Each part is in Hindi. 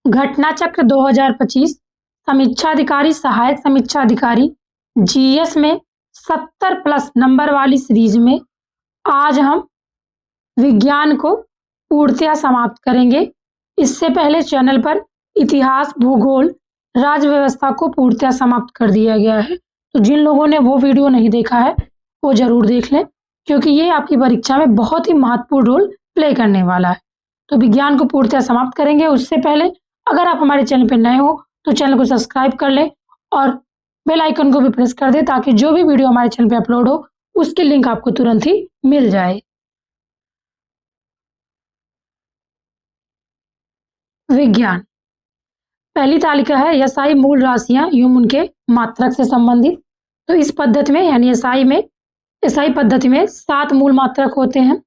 घटना चक्र 2025 समीक्षाधिकारी सहायक समीक्षाधिकारी जीएस में 70+ नंबर वाली सीरीज में आज हम विज्ञान को पूर्णतया समाप्त करेंगे। इससे पहले चैनल पर इतिहास, भूगोल, राज्य व्यवस्था को पूर्णतया समाप्त कर दिया गया है, तो जिन लोगों ने वो वीडियो नहीं देखा है वो जरूर देख लें, क्योंकि ये आपकी परीक्षा में बहुत ही महत्वपूर्ण रोल प्ले करने वाला है। तो विज्ञान को पूर्णतया समाप्त करेंगे। उससे पहले अगर आप हमारे चैनल पर नए हो तो चैनल को सब्सक्राइब कर लें और बेल आइकन को भी प्रेस कर दें, ताकि जो भी वीडियो हमारे चैनल पर अपलोड हो उसकी लिंक आपको तुरंत ही मिल जाए। विज्ञान पहली तालिका है एसआई मूल राशियां एवं उनके मात्रक से संबंधित। तो इस पद्धति में यानी एसआई पद्धति में 7 मूल मात्रक होते हैं।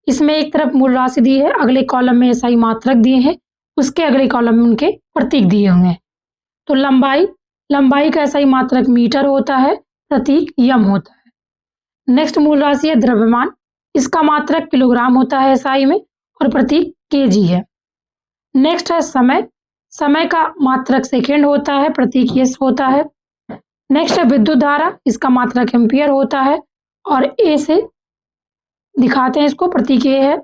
इसमें एक तरफ मूल राशि दी है, अगले कॉलम में एसआई मात्रक दिए हैं, उसके अगले कॉलम में उनके प्रतीक दिए हुए हैं। तो लंबाई का एसआई मात्रक मीटर होता है, प्रतीक यम होता है। नेक्स्ट मूल राशि है द्रव्यमान, इसका मात्रक किलोग्राम होता है एसआई में और प्रतीक केजी है। नेक्स्ट है समय का मात्रक सेकेंड होता है, प्रतीक एस होता है। नेक्स्ट है विद्युत धारा, इसका मात्रक एम्पियर होता है और ए से दिखाते हैं इसको, प्रतीक ए है।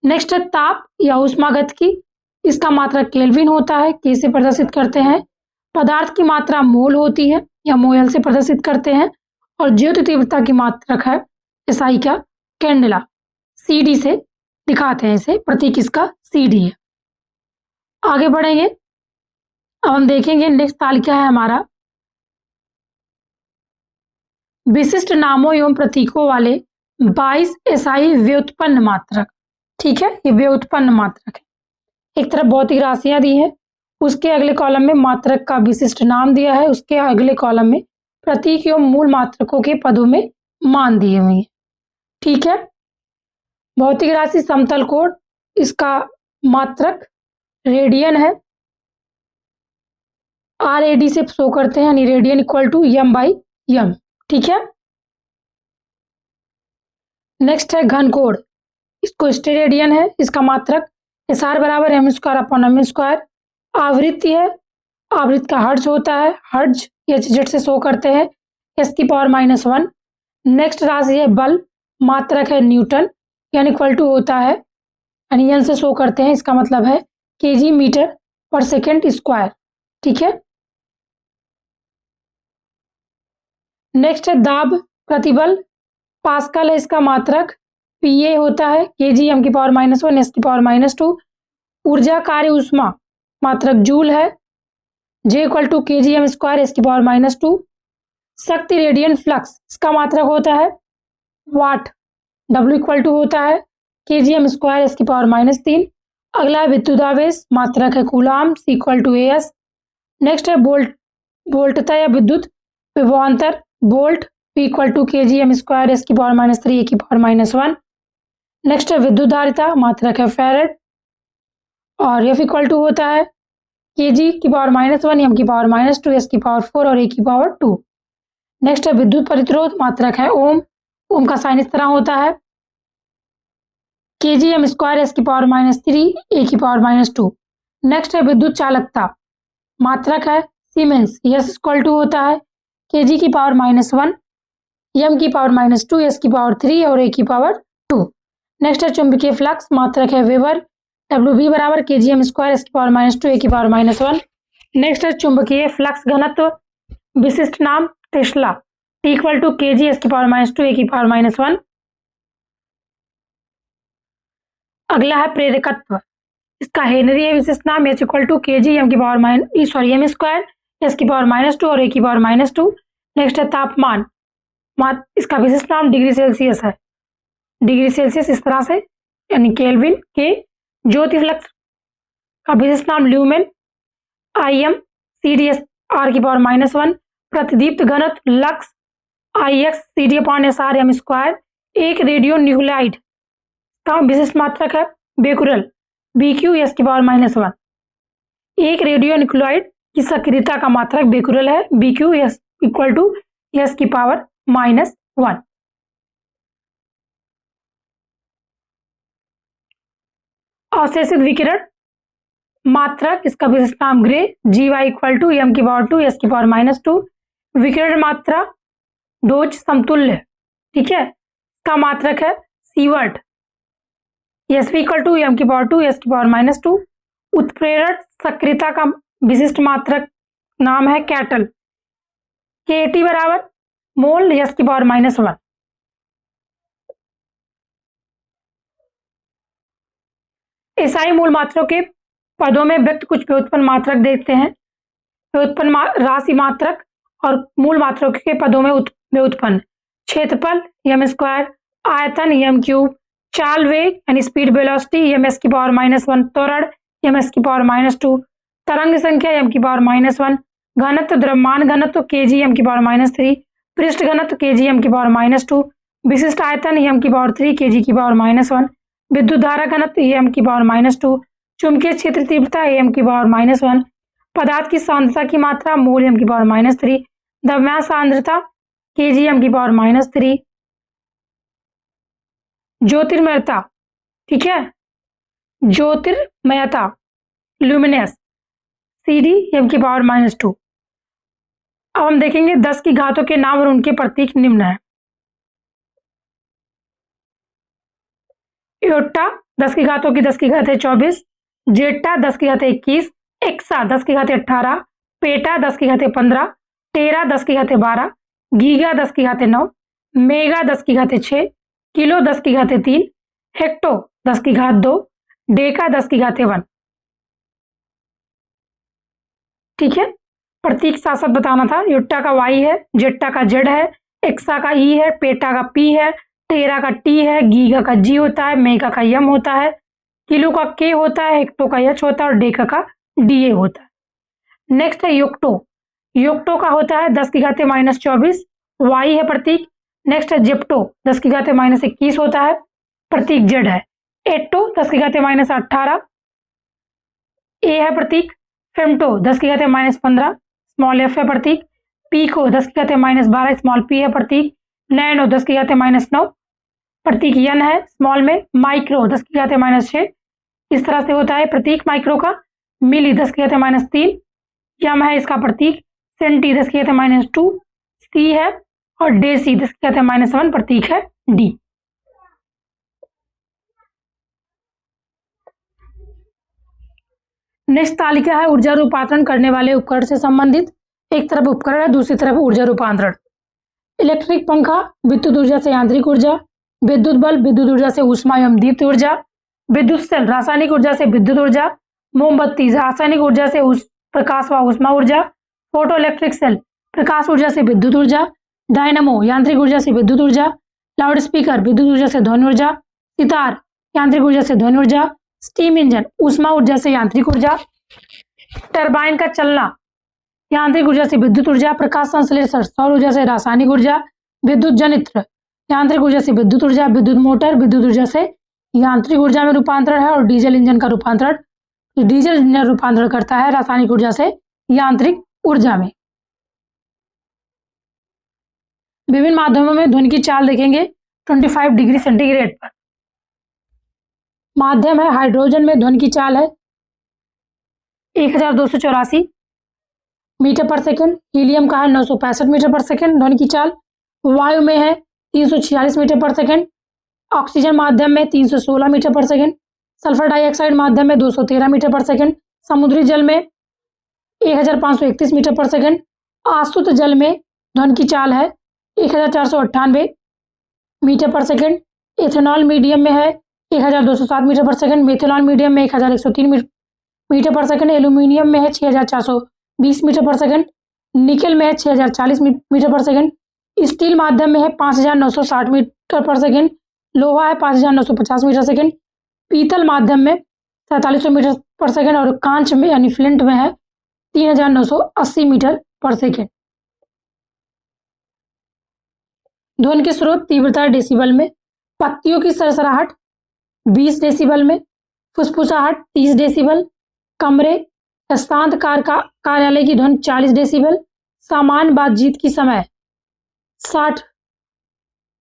नेक्स्ट है ताप या ऊष्मागतिकी, इसका मात्रक केल्विन होता है, के से प्रदर्शित करते हैं। पदार्थ की मात्रा मोल होती है या मोल से प्रदर्शित करते हैं। और ज्योति तीव्रता की मात्रक है एसआई का कैंडेला, सीडी से दिखाते हैं इसे, प्रतीक इसका सीडी है। आगे बढ़ेंगे, अब हम देखेंगे नेक्स्ट तालिका है हमारा विशिष्ट नामों एवं प्रतीकों वाले 22 एसआई व्युत्पन्न मात्रक। ठीक है, ये व्युत्पन्न मात्रक है। एक तरफ भौतिक राशियां दी हैं, उसके अगले कॉलम में मात्रक का विशिष्ट नाम दिया है, उसके अगले कॉलम में प्रतीक एवं मूल मात्रकों के पदों में मान दिए हुए हैं। ठीक है, भौतिक राशि समतल कोण, इसका मात्रक रेडियन है, RAD से शो करते हैं, यानी रेडियन इक्वल टू m/m। ठीक है, नेक्स्ट है घन कोण, इसको स्टेरेडियन है, इसका मात्रक SR बराबर m²/m²। आवृत्ति है, आवृत्ति का हर्ट्ज होता है, हर्ट्ज HZ से शो करते हैं, s⁻⁻1। नेक्स्ट राशि है बल, मात्रक है न्यूटन, यानी इक्वल टू होता है, यानी n से शो करते हैं, इसका मतलब है kg/s²। ठीक है, नेक्स्ट है दाब प्रतिबल, पास्कल है, इसका मात्रक PA होता है, kg m⁻⁻1 s⁻²। ऊर्जा कार्य ऊष्मा मात्रक जूल है, J = kgm² s⁻²। शक्ति रेडियन फ्लक्स, इसका मात्रक होता है वाट, W = होता है kgm² s⁻³ अगला है विद्युदावेश, मात्रक है कूलाम, C = AS। नेक्स्ट है वोल्टता या विद्युत विभवांतर, volt, P = kgm² s⁻³ a⁻1। Next है विद्युत धारिता, मात्रक है फैरेड और F = होता है kg⁻⁻1 m⁻² s⁻⁴ और a⁻²। नेक्स्ट है विद्युत प्रतिरोध, मात्रक है ओम, ओम का साइन इस तरह होता है kgm² s⁻³ a⁻²। नेक्स्ट है विद्युत चालकता, मात्रक है सीमेंस, S = होता है kg⁻⁻1 m⁻² s⁻³ और a⁻²। नेक्स्ट है चुंबकीय फ्लक्स, मात्रक है वेबर, WB बराबर kgm² s⁻² a⁻1। नेक्स्ट है चुंबकीय फ्लक्स घनत्व, विशिष्ट नाम Tesla, T = kg s⁻² a⁻1। अगला है प्रेरकत्व, इसका हेनरी है विशिष्ट नाम, H = kg m² s⁻² और a⁻²। नेक्स्ट है तापमान, इसका विशिष्ट नाम डिग्री सेल्सियस है, डिग्री सेल्सियस इस तरह से, यानी केल्विन के। ज्योति फ्लक्स का विशिष्ट नाम ल्यूमेन, IM CDS r⁻⁻1। प्रतिदीप्त घनत्व लक्स, IX CD/SR m²। एक रेडियो न्यूक्लाइड का विशिष्ट मात्रक है बेकुरल, BQ s⁻⁻1। एक रेडियो न्यूक्लाइड की सक्रियता का मात्रक बेकुरल है, BQ = s⁻⁻1। अवशेषित विकिरण, मात्रक, इसका विशिष्ट नाम gray, GY equal to m की पावर 2 s की पावर -2। विकिरण मात्रा डोज समतुल्य, ठीक है, इसका मात्रक है sievert, SV equal to m की पावर 2 s की पावर -2। उत्प्रेरक सक्रियता का विशिष्ट मात्रक नाम है कैटल, KT बराबर मोल s की पावर -1। एसआई मूल मात्रों के पदों में व्यक्त कुछ व्युत्पन्न मात्रक देखते हैं। व्युत्पन्न राशि मात्रक और मूल मात्रों के पदों में व्युत्पन्न। क्षेत्रफल m², आयतन m³, चाल वेग यानी स्पीड वेलोसिटी ms की पावर -1, त्वरण ms की पावर -2, तरंग संख्या m की पावर -1, घनत्व द्रव्यमान घनत्व kg m की पावर -3, पृष्ठ घनत्व kg m की पावर -2, विशिष्ट आयतन m की पावर 3 kg की पावर -1, विद्युत धारा घनत्व m की पावर -2, चुंबकीय क्षेत्र तीव्रता m की पावर -1, पदार्थ की सांद्रता की मात्रा मोल m की पावर -3, द्रव्यमान सांद्रता kg m की पावर -3, ज्योतिर्मयता, ठीक है, ज्योतिर्मयता ल्यूमिनेस CD m की पावर -2। अब हम देखेंगे 10 की घातों के नाम और उनके प्रतीक निम्न है। एयोटा 10 की घातों की 10 की घातें 24, जेटा 10 की घातें 21, एक्सा 10 की घातें 18, पेटा 10 की घातें 15, टेरा 10 की घातें 12, गीगा 10 की घातें 9, मेगा 10 की घातें 6, किलो 10 की घातें 3, हेक्टो 10 की घात 2, डेका 10 की घातें 1। ठीक है, प्रतीक साथ साथ बताना था। युट्टा का Y है, जेट्टा का Z है, एक्सा का E है, पेटा का P है, टेरा का T है, गीगा का G होता है, मेगा का M होता है, किलो का K होता है, हेक्टो का H होता है और डेका का DA होता है। नेक्स्ट है योक्टो, योक्टो का होता है 10 की घातें -24, Y है प्रतीक। नेक्स्ट है जेप्टो 10 की घातें -21 होता है, प्रतीक Z है। एट्टो 10 की घातें -18, A है प्रतीक। फेम्टो 10 की घातें -15, स्मॉल f है प्रतीक। पीको 10 की घातें -12, स्मॉल p है प्रतीक। नैनो 10 की घातें -9, प्रतीक n है स्मॉल में। माइक्रो 10 की घातें -6, इस तरह से होता है प्रतीक माइक्रो का। मिली 10 की घातें -3, यम है इसका प्रतीक। सेंटी 10 की घातें -2, सी है। और डेसी 10 की घातें -1, प्रतीक है डी। नेक्स्ट तालिका है ऊर्जा रूपांतरण करने वाले उपकरण से संबंधित। एक तरफ उपकरण है, दूसरी तरफ ऊर्जा रूपांतरण। इलेक्ट्रिक पंखा विद्युत ऊर्जा से यांत्रिक ऊर्जा, विद्युत बल्ब विद्युत ऊर्जा से ऊष्मा एवं दीप्त ऊर्जा, विद्युत सेल रासायनिक ऊर्जा से विद्युत ऊर्जा, मोमबत्ती रासायनिक ऊर्जा से प्रकाश व ऊष्मा ऊर्जा, फोटो इलेक्ट्रिक सेल प्रकाश ऊर्जा से विद्युत ऊर्जा, डायनामो यांत्रिक ऊर्जा से विद्युत ऊर्जा, लाउड स्पीकर विद्युत ऊर्जा से ध्वनि ऊर्जा, सितार यांत्रिक ऊर्जा से ध्वनि ऊर्जा, स्टीम इंजन ऊष्मा ऊर्जा से यांत्रिक ऊर्जा, टरबाइन का चलना यांत्रिक ऊर्जा से विद्युत ऊर्जा, प्रकाश संश्लेषण सौर ऊर्जा से रासायनिक ऊर्जा, विद्युत जनित्र यांत्रिक ऊर्जा से विद्युत ऊर्जा, विद्युत मोटर विद्युत ऊर्जा से यांत्रिक ऊर्जा में रूपांतरण है। और डीजल इंजन का रूपांतरण, डीजल इंजन रूपांतरण करता है रासायनिक ऊर्जा से यांत्रिक ऊर्जा में। विभिन्न माध्यमों में ध्वनि की चाल देखेंगे 25 डिग्री सेंटीग्रेड पर। माध्यम है हाइड्रोजन में ध्वनि की चाल है 1284 मीटर पर सेकंड। हीलियम का है 965 मीटर पर सेकंड ध्वनि की चाल। वायु में है 346 मीटर पर सेकंड। ऑक्सीजन माध्यम में 316 मीटर पर सेकंड। सल्फर डाइऑक्साइड माध्यम में 213 मीटर पर सेकंड। समुद्री जल में 1531 मीटर पर सेकंड। आसुत जल में ध्वनि की चाल है 1498 मीटर पर सेकंड। एथेनॉल मीडियम में है 1207 मीटर पर सेकंड। मेथेनॉल मीडियम में 1103 मीटर पर सेकंड। एल्यूमिनियम में है 6420 मीटर पर सेकंड। निकल में है 6040 मीटर पर सेकंड। स्टील माध्यम में है 5960 मीटर पर सेकंड। लोहा है 5950 मीटर सेकंड। पीतल माध्यम में 4700 मीटर पर सेकंड। और कांच में यानी फ्लिंट में है 3980 मीटर पर सेकंड। ध्वनि के स्रोत तीव्रता डेसिबल में। पत्तियों की सरसराहट 20 डेसिबल में। फुसफुसाहट 30 डेसिबल। कमरे शांत कार्यालय की ध्वनि 40 डेसिबल। सामान्य बातचीत की समय 60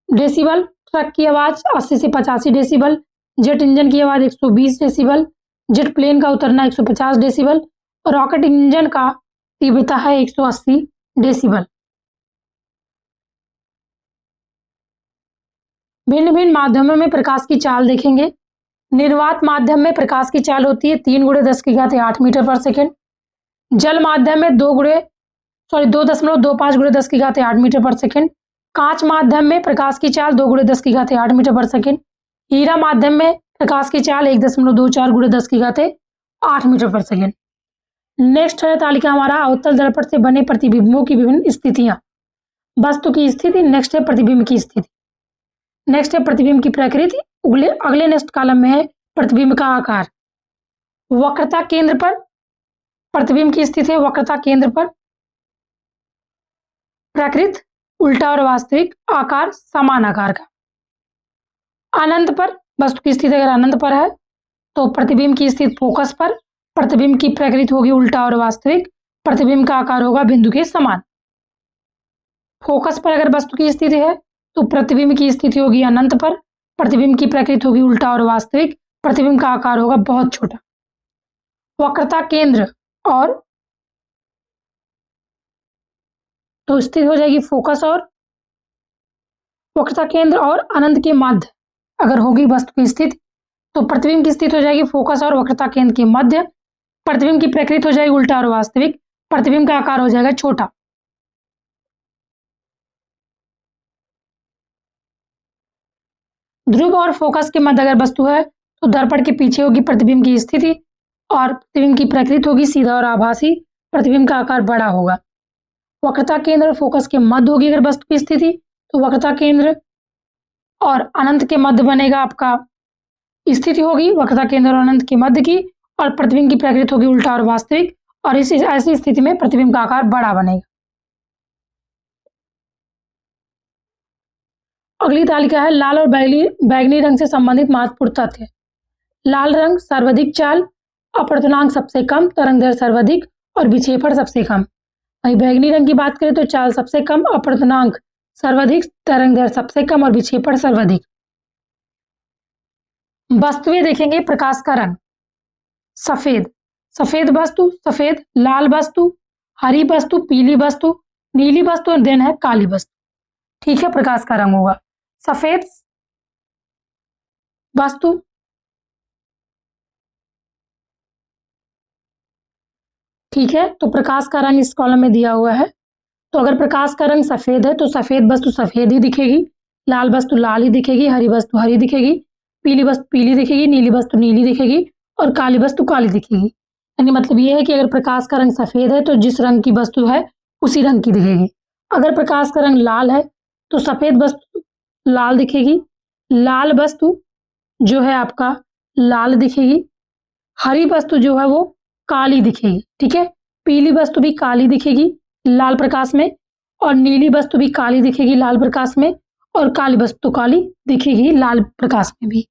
डेसिबल। ट्रक की आवाज 80 से 85 डेसिबल। जेट इंजन की आवाज 120 डेसिबल। जेट प्लेन का उतरना 150 डेसिबल और रॉकेट इंजन का तीव्रता है 180 डेसिबल। भिन्न भिन्न माध्यमों में प्रकाश की चाल देखेंगे। निर्वात माध्यम में प्रकाश की चाल होती है 3 × 10⁸ मीटर पर सेकेंड। जल माध्यम में 2.25 × 10⁸ मीटर पर सेकेंड। कांच माध्यम में प्रकाश की चाल 2 × 10⁸ मीटर पर सेकेंड। हीरा माध्यम में प्रकाश की चाल 1.24 × 10⁸ मीटर पर सेकेंड। नेक्स्ट है तालिका हमारा अवतल दर्पण से बने प्रतिबिंबों की विभिन्न स्थितियां। वस्तु की स्थिति, नेक्स्ट है प्रतिबिंब की स्थिति, नेक्स्ट है प्रतिबिंब की प्रकृति। अगले नेक्स्ट कॉलम में है प्रतिबिंब का आकार। वक्रता केंद्र पर प्रतिबिंब की स्थिति है, वक्रता केंद्र पर। प्रकृति उल्टा और वास्तविक, आकार समान आकार का। अनंत पर वस्तु की स्थिति अगर अनंत पर है तो प्रतिबिंब की स्थिति फोकस पर। प्रतिबिंब की प्रकृति होगी उल्टा और वास्तविक। प्रतिबिंब का आकार होगा बिंदु के समान। फोकस पर अगर वस्तु की स्थिति है तो प्रतिबिंब की स्थिति होगी अनंत पर। प्रतिबिंब की प्रकृति होगी उल्टा और वास्तविक। प्रतिबिंब का आकार होगा बहुत छोटा। वक्रता केंद्र और तो स्थिति हो जाएगी फोकस और वक्रता केंद्र और अनंत के मध्य अगर होगी वस्तु की स्थिति तो प्रतिबिंब की स्थिति हो जाएगी फोकस और वक्रता केंद्र के मध्य। प्रतिबिंब की प्रकृति हो जाएगी उल्टा और वास्तविक। प्रतिबिंब का आकार हो जाएगा छोटा। ध्रुव और फोकस के मध्य अगर वस्तु है तो दर्पण के पीछे होगी प्रतिबिंब की स्थिति और प्रतिबिंब की प्रकृति होगी सीधा और आभासी। प्रतिबिंब का आकार बड़ा होगा। वक्रता केंद्र और फोकस के मध्य होगी अगर वस्तु की स्थिति तो वक्रता केंद्र और अनंत के मध्य बनेगा आपका स्थिति होगी वक्रता केंद्र और अनंत के मध्य की। और प्रतिबिंब की प्रकृति होगी उल्टा और वास्तविक और इस ऐसी स्थिति में प्रतिबिंब का आकार बड़ा बनेगा। अगली तालिका है लाल और बैगनी रंग से संबंधित महत्वपूर्ण तथ्य। लाल रंग सर्वाधिक चाल, अपवर्तनांक सबसे कम, तरंगदैर्घ्य सर्वाधिक और विक्षेपण सबसे कम। वहीं बैगनी रंग की बात करें तो चाल सबसे कम, अपवर्तनांक सर्वाधिक, तरंगदैर्घ्य सबसे कम और विक्षेपण सर्वाधिक। वस्तुएं देखेंगे। प्रकाश का रंग सफेद, सफेद वस्तु, सफेद, लाल वस्तु, हरी वस्तु, पीली वस्तु, नीली वस्तु और देन है काली वस्तु। ठीक है, प्रकाश का रंग होगा सफेद वस्तु, ठीक है। तो प्रकाश का रंग इस कॉलम में दिया हुआ है। तो अगर प्रकाश का रंग सफेद है तो सफेद वस्तु सफेद ही दिखेगी, लाल वस्तु लाल ही दिखेगी, हरी वस्तु हरी दिखेगी, पीली वस्तु पीली दिखेगी, नीली वस्तु नीली दिखेगी और काली वस्तु काली दिखेगी। यानी मतलब ये है कि अगर प्रकाश का रंग सफेद है तो जिस रंग की वस्तु है उसी रंग की दिखेगी। अगर प्रकाश का रंग लाल है तो सफेद वस्तु लाल दिखेगी, लाल वस्तु जो है आपका लाल दिखेगी, हरी वस्तु जो है वो काली दिखेगी। ठीक है, पीली वस्तु भी काली दिखेगी लाल प्रकाश में और नीली वस्तु भी काली दिखेगी लाल प्रकाश में और काली वस्तु काली दिखेगी लाल प्रकाश में भी।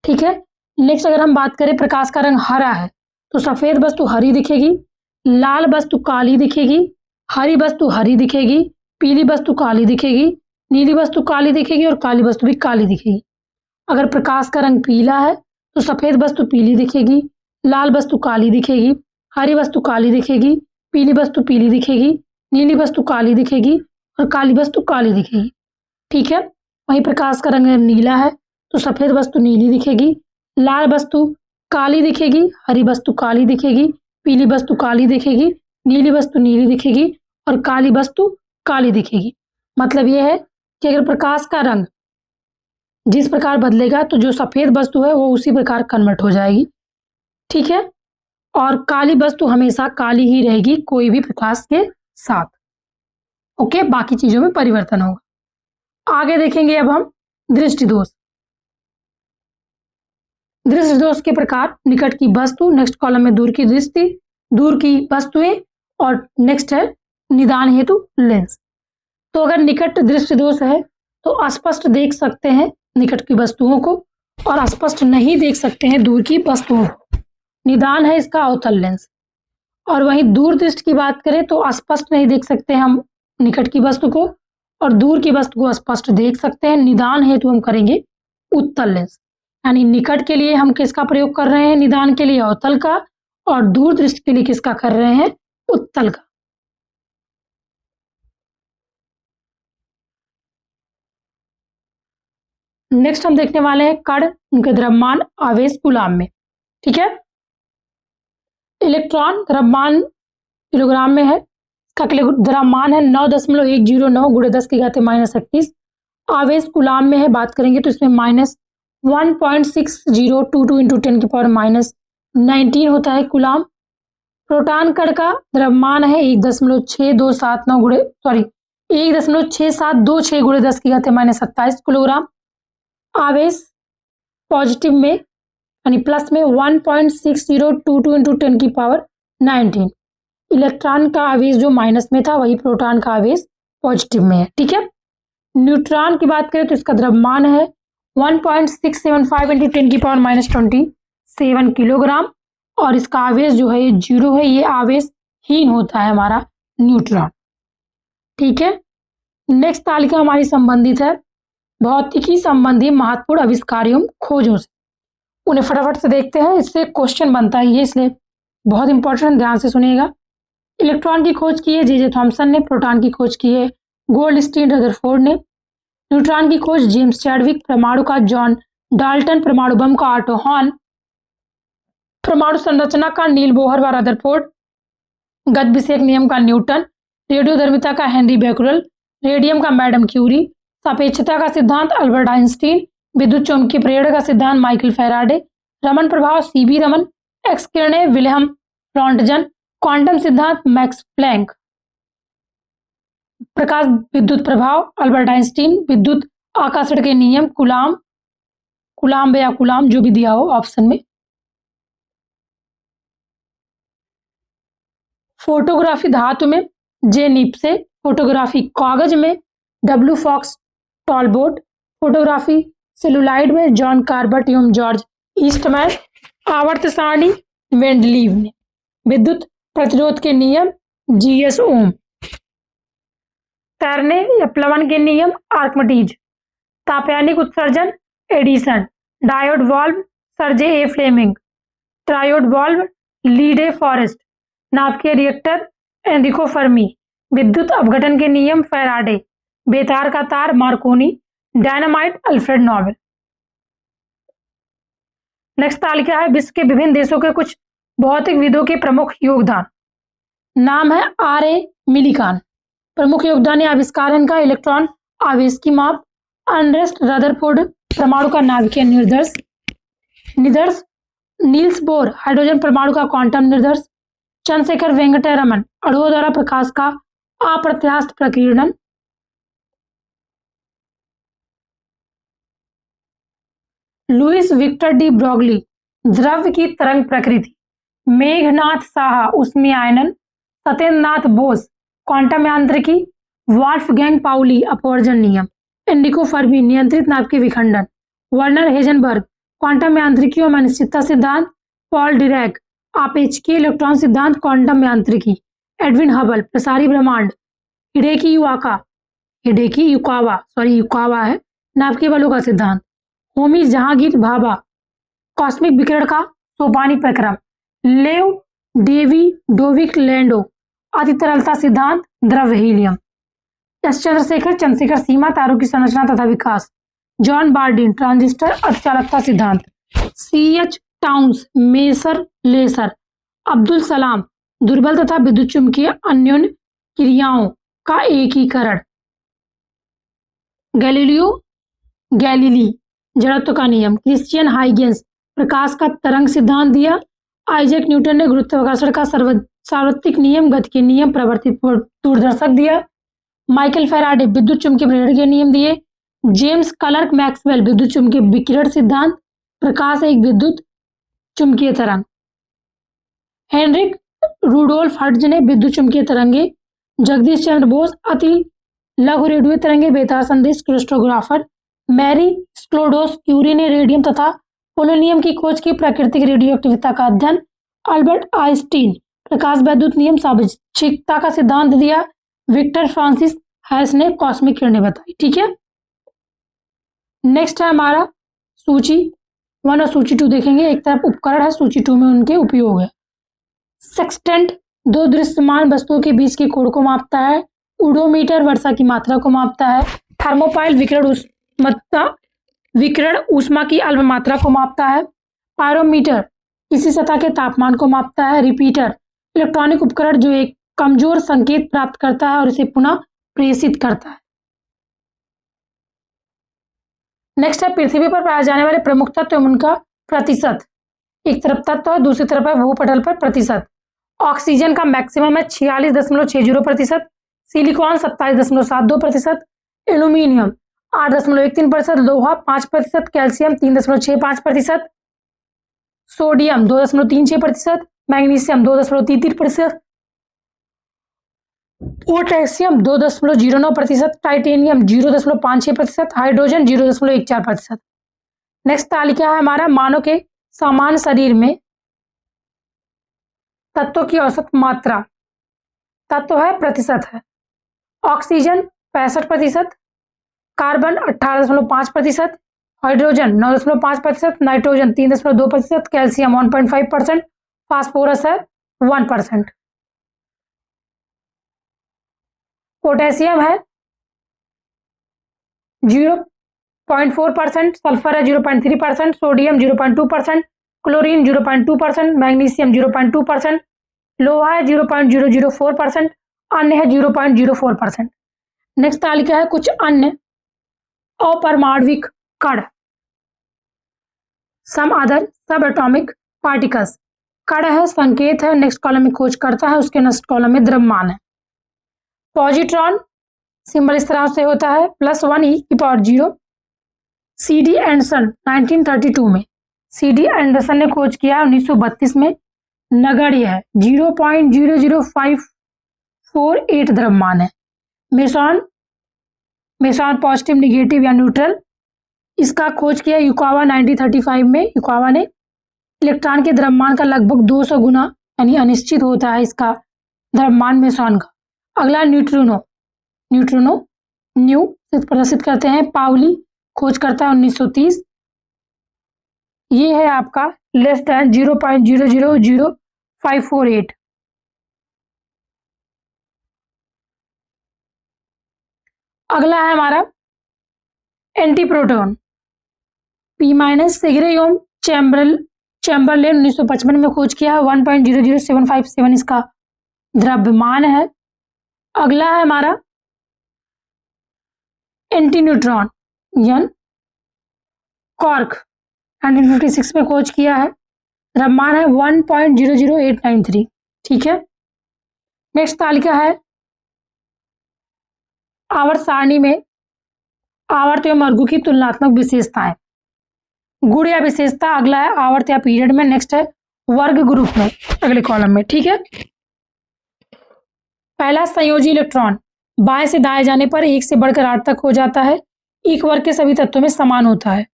ठीक है, नेक्स्ट अगर हम बात करें प्रकाश का रंग हरा है तो सफेद वस्तु हरी दिखेगी, लाल वस्तु काली दिखेगी, हरी वस्तु हरी दिखेगी, पीली वस्तु काली दिखेगी, नीली वस्तु काली दिखेगी और काली वस्तु भी काली दिखेगी। अगर प्रकाश का रंग पीला है तो सफेद वस्तु पीली दिखेगी, लाल वस्तु काली दिखेगी, हरी वस्तु काली दिखेगी, पीली वस्तु पीली दिखेगी, नीली वस्तु काली दिखेगी और काली वस्तु काली दिखेगी। ठीक है, वहीं प्रकाश का रंग नीला है तो सफेद वस्तु नीली दिखेगी, लाल वस्तु काली दिखेगी, हरी वस्तु काली दिखेगी, पीली वस्तु काली दिखेगी, नीली वस्तु नीली दिखेगी और काली वस्तु काली दिखेगी। मतलब यह है कि अगर प्रकाश का रंग जिस प्रकार बदलेगा तो जो सफेद वस्तु है वो उसी प्रकार कन्वर्ट हो जाएगी। ठीक है, और काली वस्तु हमेशा काली ही रहेगी कोई भी प्रकाश के साथ। ओके, बाकी चीजों में परिवर्तन होगा। आगे देखेंगे अब हम दृष्टि दोष। दृष्टि दोष के प्रकार, निकट की वस्तु, नेक्स्ट कॉलम में दूर की दृष्टि, दूर की वस्तुएं और नेक्स्ट है निदान हेतु लेंस। तो अगर निकट दृष्टि दोष है तो अस्पष्ट देख सकते हैं निकट की वस्तुओं को और अस्पष्ट नहीं देख सकते हैं दूर की वस्तुओं को। निदान है इसका अवतल लेंस। और वहीं दूर दृष्टि की बात करें तो अस्पष्ट नहीं देख सकते हम निकट की वस्तु को और दूर की वस्तु को स्पष्ट देख सकते हैं। निदान हेतु हम करेंगे उत्तल लेंस। यानी निकट के लिए हम किसका प्रयोग कर रहे हैं, निदान के लिए अवतल का, और दूर दृष्टि के लिए किसका कर रहे हैं, उत्तल का। नेक्स्ट हम देखने वाले हैं कण, उनके द्रव्यमान, आवेश कूलाम में। ठीक है, इलेक्ट्रॉन द्रव्यमान किलोग्राम में है, इसका द्रव्यमान है 9.109 गुणे 10⁻31। आवेश कूलाम में है, बात करेंगे तो इसमें -1.6022 × 10⁻19 होता है कूलाम। प्रोटॉन कण का द्रव्यमान है 1.6726 गुणे 10⁻27 किलोग्राम। आवेश पॉजिटिव में यानी प्लस में 1.6022 × 10⁻19। इलेक्ट्रॉन का आवेश जो माइनस में था वही प्रोटॉन का आवेश पॉजिटिव में है। ठीक है, न्यूट्रॉन की बात करें तो इसका द्रव्यमान है 1.675 × 10⁻27 किलोग्राम, और इसका आवेश जो है ये 0 है, ये आवेशहीन होता है हमारा न्यूट्रॉन। ठीक है, नेक्स्ट तालिका हमारी संबंधित है भौतिकी संबंधी महत्वपूर्ण आविष्कारों खोजों से। उन्हें फटाफट से देखते हैं, इससे क्वेश्चन बनता है ये, इसलिए बहुत इंपॉर्टेंट, ध्यान से सुनिएगा। इलेक्ट्रॉन की खोज की है जे थॉमसन ने, प्रोटॉन की खोज की है गोल्डस्टीन रदरफोर्ड ने, न्यूट्रॉन की खोज जेम्स चैडविक, परमाणु का जॉन डाल्टन, परमाणु बम का ऑटो हॉर्न, परमाणु संरचना का नील बोहर व रदरफोर्ड, गतिविषयक नियम का न्यूटन, रेडियोधर्मिता का हेनरी बैकरल, रेडियम का मैडम क्यूरी, सापेक्षता का सिद्धांत अल्बर्ट आइंस्टीन, विद्युत चुंबकीय प्रेरण का सिद्धांत माइकल फैराडे, रमन प्रभाव सीबी रमन, एक्स किरणें विल्हेम रॉन्टजन, क्वांटम सिद्धांत मैक्स प्लैंक, प्रकाश विद्युत प्रभाव अल्बर्ट आइंस्टीन, विद्युत आकर्षण के नियम कूलाम्ब या कूलाम जो भी दिया हो ऑप्शन में। फोटोग्राफी धातु में जे निप्से, फोटोग्राफी कागज में डब्ल्यू फॉक्स टॉलबोट, फोटोग्राफी सेलुलाइड में जॉन कार्बट एवं जॉर्ज ईस्टमैन, आवर्त सारणी मेंडलीव ने, विद्युत प्रतिरोध के नियम जीएस ओम, तैरने या प्लवन के नियम आर्किमिडीज, तापयानिक उत्सर्जन Edison, diode valve sir J A Fleming, triode valve Lee de Forest, नाभिकीय रिएक्टर एनरिको फर्मी, विद्युत अपघटन के नियम फैराडे, बेतार का तार Marconi, dynamite Alfred Nobel. Next तालिका है विश्व के विभिन्न देशों के कुछ भौतिकविदों के प्रमुख योगदान। नाम है आर.ए. मिलिकॉन। प्रमुख योगदान या आविष्कार इनका इलेक्ट्रॉन आवेश की माप, अर्नेस्ट रदरफोर्ड परमाणु का नाभिकीय निदर्श, नील्स बोर हाइड्रोजन परमाणु का क्वांटम निर्दर्श, चंद्रशेखर वेंकटरमन अणुओं द्वारा प्रकाश का अप्रत्यास्थ प्रकीर्णन, लुइस विक्टर डी ब्रॉगली द्रव्य की तरंग प्रकृति, मेघनाथ साहा ऊष्मीय आयनन, सत्येंद्रनाथ बोस क्वांटम यांत्रिकी, वॉल्फगैंग पाउली अपवर्जन नियम, एनरिको फर्मी नियंत्रित नाभिकीय विखंडन, वर्नर हेजनबर्ग क्वांटम यांत्रिकी और अनिश्चितता सिद्धांत, पॉल डिरैक आपेक्षिकीय इलेक्ट्रॉन सिद्धांत क्वांटम यांत्रिकी, एडविन हबल प्रसारी ब्रह्मांड, हिडेकी युकावा है नाभिकीय बलों का सिद्धांत, होमी जहांगीर भाभा कॉस्मिक विकिरण का सोपानी प्रक्रम, लेव डेवी डोविक लैंडो अति तरलता सिद्धांत द्रव्य हीलियम, एस चंद्रशेखर सीमा तारों की संरचना तथा विकास, जॉन बार्डिन ट्रांजिस्टर अतिचालकता सिद्धांत, CH. Towns measure laser, Abdul Salam दुर्बल तथा विद्युत चुंबकीय अन्योन्य क्रियाओं का एकीकरण, गैलीली जड़त्व का नियम, क्रिश्चियन हाइगेंस प्रकाश का तरंग सिद्धांत दिया, आइजैक न्यूटन ने गुरुत्वाकर्षण का सार्वत्रिक नियम गति के नियम प्रवर्तित दूरदर्शक दिया, माइकल फैराडे विद्युत चुंबकीय प्रेरण के नियम दिए, जेम्स क्लर्क मैक्सवेल विद्युत चुंबकीय विकिरण सिद्धांत, प्रकाश एक विद्युत चुंबकीय तरंग, हेनरिक रूडोल्फ हर्ट्ज ने विद्युत चुंबकीय तरंगे, जगदीश चंद्र बोस अति लघु रेडियो तरंगे बेतार संदेश क्रिस्टोग्राफर, मैरी स्क्लोडोस क्यूरी ने रेडियम तथा पोलोनियम की खोज की, प्राकृतिक रेडियोएक्टिविटी का अध्ययन, अल्बर्ट आइंस्टीन प्रकाश वैद्युत नियम सापेक्षिकता का सिद्धांत दिया, विक्टर फ्रांसिस हैस ने कॉस्मिक किरणें बताई। ठीक है, नेक्स्ट है हमारा सूची 1 और सूची 2 देखेंगे। एक तरफ उपकरण है, सूची 2 में उनके उपयोग है। सेक्सटेंट दो दृश्यमान वस्तुओं के बीच के कोण को मापता है। ओडोमीटर वर्षा की मात्रा को मापता है। थर्मोपाइल विकिरण ऊष्मा की अल्प मात्रा को मापता है। पायरोमीटर किसी सतह के तापमान को मापता है। रिपीटर इलेक्ट्रॉनिक उपकरण जो एक कमजोर संकेत प्राप्त करता है और इसे पुनः प्रेषित करता है। नेक्स्ट है पृथ्वी पर पाए जाने वाले प्रमुख तत्व एवं उनका प्रतिशत। एक तरफ तत्व है, दूसरी तरफ है भूपटल पर प्रतिशत। ऑक्सीजन का मैक्सिमम है 46.60%, सिलिकॉन 27.72%, एल्यूमिनियम 8.13%, लोहा 5%, calcium 3.65%, sodium 2.36%, magnesium 2.33%, potassium 2.09%, titanium 0.56%, hydrogen 0.14%। Next तालिका है हमारा मानव के सामान्य शरीर में तत्वों की औसत मात्रा। तत्व है प्रतिशत है। Oxygen 65%, carbon 18.5%, hydrogen 9.5%, nitrogen 3.2%, calcium 1.5%, phosphorus है 1%, पोटेशियम है 0.4%, सल्फर है 0.3%, सोडियम 0.2%, क्लोरीन 0.2%, मैग्नीशियम 0.2%, लोहा है 0.004%, अन्य है 0.04%। नेक्स्ट तालिका है कुछ अन्य अपरमाणविक कण। सम अदर सब एटॉमिक पार्टिकल्स। कण है, संकेत है, नेक्स्ट कॉलम में खोज करता है, उसके नेक्स्ट कॉलम में द्रव्यमान है। पॉजिट्रॉन सिंबल इस तरह से होता है +1 e⁴। CD एंडरसन 1932 में, CD एंडरसन ने खोज किया 1932 में। नगण्य है 0.00548 द्रव्यमान है। मेसॉन पॉजिटिव निगेटिव या न्यूट्रल, इसका खोज किया युकावा 1935 में। युकावा ने इलेक्ट्रॉन के द्रव्यमान का लगभग 200 गुना यानी अनिश्चित होता है इसका द्रव्यमान मेसॉन का। अगला न्यूट्रिनो न्यू से प्रदर्शित करते हैं। पाउली खोज करता है 1930। ये है आपका <0.000548। अगला है हमारा एंटीप्रोटॉन। P- सेग्रेयोम चैम्बरलेन 1955 में खोज किया है। 1.00757 इसका द्रव्यमान है। अगला है हमारा एंटी न्यूट्रॉन कॉर्क 1956 में खोज किया है। द्रव्यमान है 1.00893। ठीक है। नेक्स्ट तालिका है आवर्त सारणी में आवर्त एवं अर्घ्य की तुलनात्मक विशेषताएं। गुण या विशेषता अगला है आवर्त या पीरियड में। नेक्स्ट है वर्ग ग्रुप में अगले कॉलम में। ठीक है। पहला संयोजी इलेक्ट्रॉन बाएं से दाएं जाने पर 1 से बढ़कर 8 तक हो जाता है। एक वर्ग के सभी तत्वों में समान होता है।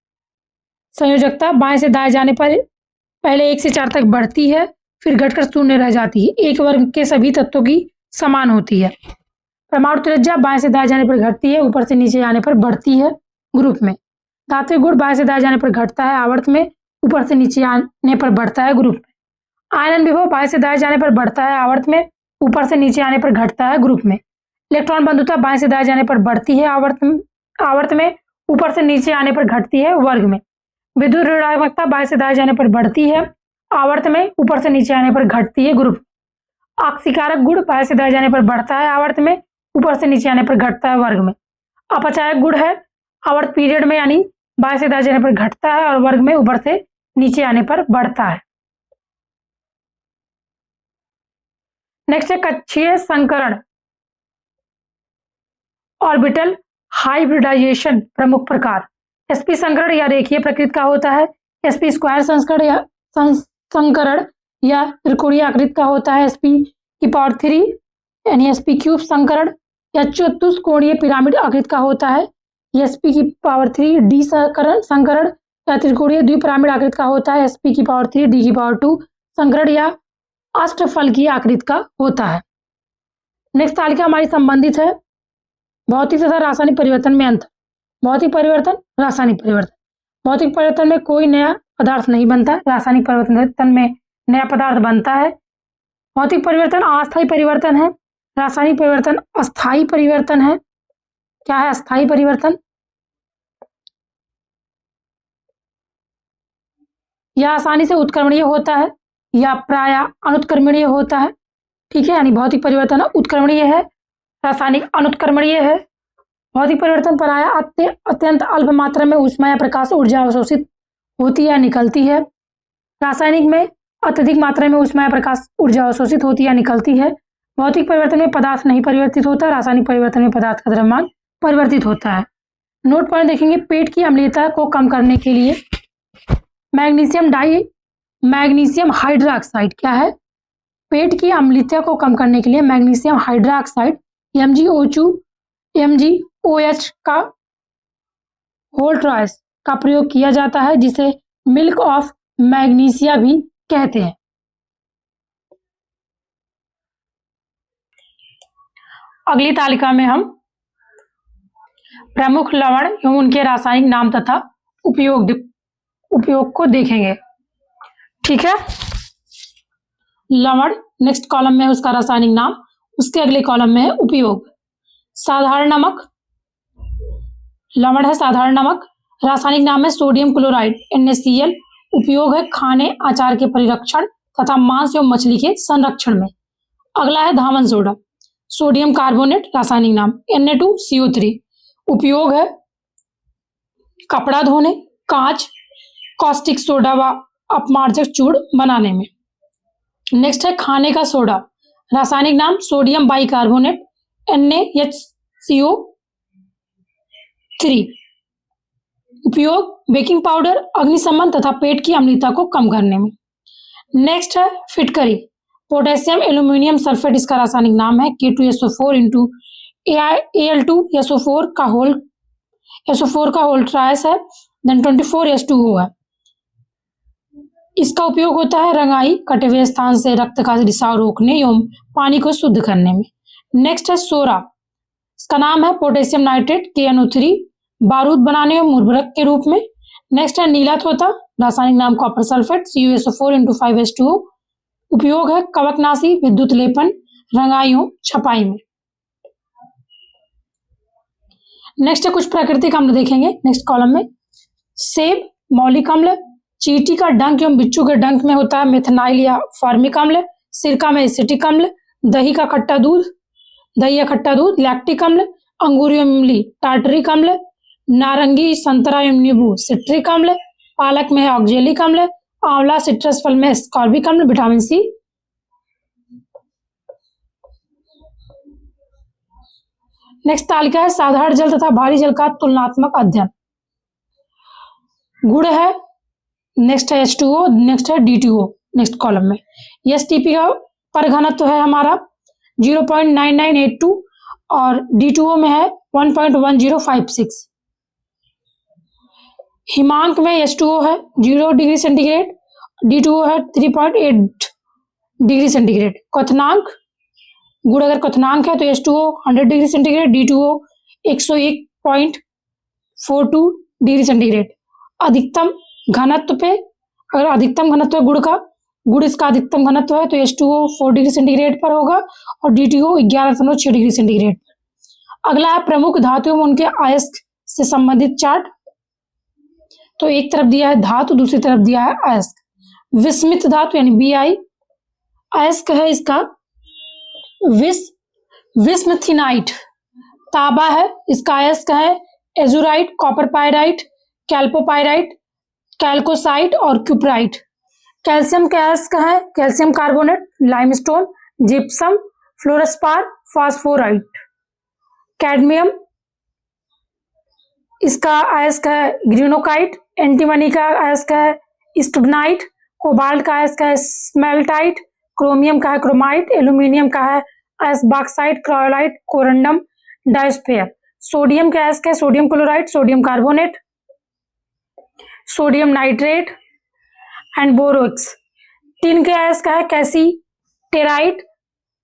संयोजकता बाएं से दाएं जाने पर पहले 1 से 4 तक बढ़ती है, फिर घटकर 0 रह जाती है। एक वर्ग के सभी तत्वों की समान होती है। परमाणु त्रिज्या बाएं से दाएं जाने पर घटती है, ऊपर से नीचे जाने पर बढ़ती है ग्रुप में। धात्विक गुण बाएं से दाएं जाने पर घटता है आवर्त में, ऊपर से नीचे आने पर बढ़ता है ग्रुप में। आयनन विभव बाएं से दाएं जाने पर बढ़ता है आवर्त में, ऊपर से नीचे आने पर घटता है ग्रुप में। इलेक्ट्रॉन बंधुता बाएं से दाएं जाने पर बढ़ती है आवर्त में, ऊपर से नीचे आने पर घटती है वर्ग में। विद्युत ऋणात्मकता बाएं से दाएं जाने पर बढ़ती है आवर्त में, ऊपर से नीचे आने पर घटती है ग्रुप। आक्सीकारक गुण बाएं से दाएं जाने पर बढ़ता है आवर्त में, ऊपर से नीचे आने पर घटता है वर्ग में। अपचायक गुण है आवर्त पीरियड में यानी बाएं से दाएं जाने पर घटता है और वर्ग में ऊपर से नीचे आने पर बढ़ता है। नेक्स्ट है कक्षीय संकरण ऑर्बिटल हाइब्रिडाइजेशन प्रमुख प्रकार। sp संकरण या रेखीय प्रकृति का होता है। sp स्क्वायर संकरण या त्रिकोणीय आकृति का होता है। sp⁴ यानी sp³ संकरण या चतुष्कोणीय पिरामिड आकृति का होता है। sp⁴d संकरण या त्रिकोणीय द्विपिरामिड आकृति का होता है। sp⁴ d⁴ संकरण या अष्टफलकीय आकृति का होता है। नेक्स्ट तालिका हमारी संबंधित है भौतिक तथा रासायनिक परिवर्तन में अंतर। भौतिक परिवर्तन, रासायनिक परिवर्तन। भौतिक परिवर्तन में कोई नया पदार्थ नहीं बनता, रासायनिक परिवर्तन में नया पदार्थ बनता है। भौतिक परिवर्तन अस्थायी परिवर्तन है, रासायनिक परिवर्तन अस्थायी परिवर्तन है। क्या है अस्थायी परिवर्तन? यह आसानी से उत्क्रमणीय होता है या प्रायः अनुत्क्रमणीय होता है। ठीक है, यानी भौतिक परिवर्तन उत्क्रमणीय है, रासायनिक अनुत्क्रमणीय है। भौतिक परिवर्तन प्रायः अत्यंत अल्प मात्रा में ऊष्मा या प्रकाश ऊर्जा अवशोषित होती है, निकलती है। रासायनिक में अत्यधिक मात्रा में ऊष्मा या प्रकाश ऊर्जा अवशोषित होती है, निकलती है। भौतिक परिवर्तन में पदार्थ नहीं परिवर्तित होता, रासायनिक परिवर्तन में पदार्थ का द्रव्यमान परिवर्तित होता है। नोट पॉइंट देखेंगे, पेट की अम्लीयता को कम करने के लिए मैग्नीशियम हाइड्रोक्साइड क्या है? पेट की अम्लीयता को कम करने के लिए मैग्नीशियम हाइड्रोक्साइड MgOH का होल ट्राइस का प्रयोग किया जाता है, जिसे मिल्क ऑफ मैग्नीशिया भी कहते हैं। अगली तालिका में हम प्रमुख लवण एवं उनके रासायनिक नाम तथा उपयोग को देखेंगे। ठीक है, लवण नेक्स्ट कॉलम में है उसका रासायनिक नाम, उसके अगले कॉलम में है उपयोग। साधारण नमक लवण है, साधारण नमक। रासायनिक नाम है सोडियम क्लोराइड NaCl। उपयोग है खाने अचार के परिरक्षण तथा मांस एवं मछली के संरक्षण में। अगला है धावन सोडा, सोडियम कार्बोनेट। रासायनिक नाम Na2CO3। उपयोग है कपड़ा धोने, कांच, कॉस्टिक सोडा व अपमार्जक चूर्ण बनाने में। नेक्स्ट है खाने का सोडा, रासायनिक नाम सोडियम बाइकार्बोनेट NaHCO3। उपयोग बेकिंग पाउडर, अग्निशमन तथा पेट की अम्लता को कम करने में। नेक्स्ट है फिटकरी, पोटेशियम एल्यूमिनियम सल्फेट इसका रासायनिक नाम है K2SO4 इंटू Al2SO4 का होल ट्राइस है, देन 24H2O है। इसका उपयोग होता है रंगाई, कटे हुए स्थान से रक्त का रिसाव रोकने एवं पानी को शुद्ध करने में। नेक्स्ट है सोरा, इसका नाम है पोटेशियम नाइट्रेट KNO3, बारूद बनाने एवं उर्वरक के रूप में। नेक्स्ट है नीला तोता, रासायनिक नाम copper sulphate CuSO4 into 5H2O। उपयोग है कवकनाशी, विद्युत लेपन, रंगाई एवं छपाई में। नेक्स्ट है कुछ प्राकृतिक अम्ल देखेंगे नेक्स्ट कॉलम में। सेब मौलिक अम्ल, चींटी का डंक एवं बिच्छू के डंक में होता है मेथनाइल या फॉर्मिक अम्ल। सिरका में एसिटिक अम्ल, दही या खट्टा दूध लैक्टिक अम्ल, अंगूर एवं इमली टार्टरिक अम्ल, नारंगी संतरा एवं नींबू सिट्रिक अम्ल, पालक में है ऑक्जेलिक अम्ल, आंवला सिट्रस फल में स्कॉर्बिक अम्ल, विटामिन सी। नेक्स्ट तालिका है साधारण जल तथा भारी जल का तुलनात्मक अध्ययन। गुड़ है, नेक्स्ट है H2O, नेक्स्ट है D2O नेक्स्ट कॉलम में। एसटीपी का परघनत्व है हमारा 0.9982 और D2O में है 1.1056। हिमांक में H2O है 0 डिग्री सेंटीग्रेड, D2O है 3.8 डिग्री सेंटीग्रेड। क्वथनांक, गुड़ अगर क्वथनांक है तो H2O 100 degree centigrade, D2O 101.42 degree centigrade. अधिकतम घनत्व पे अगर अधिकतम घनत्व है गुड़ इसका अधिकतम घनत्व है तो H2O 4 डिग्री सेंटीग्रेड पर होगा और D2O 11.6 डिग्री सेंटीग्रेड पर। अगला है प्रमुख धातु एवं उनके अयस्क से संबंधित चार्ट। तो एक तरफ दिया है धातु, दूसरी तरफ दिया है अयस्क। विस्मित धातु यानी Bi, अयस्क है इसका विस्मथिनाइट। तांबा है, इसका अयस्क है एजुराइट, कॉपर पायराइट, कैल्पोपायराइट, कैल्कोसाइट और क्यूप्राइट। कैल्शियम का अयस्क है calcium carbonate, limestone, gypsum, fluorspar, phosphorite. Cadmium, इसका अयस्क है ग्रीनोकाइट। एंटीमनी का अयस्क है स्टुडनाइट। कोबाल्ट का अयस्क है स्मेल्टाइट। क्रोमियम का है क्रोमाइट। एल्यूमिनियम का है bauxite, cryolite, corundum, diaspore. Sodium का अयस्क है sodium chloride, sodium carbonate, sodium nitrate and borax. Tin के अयस्क है कैसीटेराइट।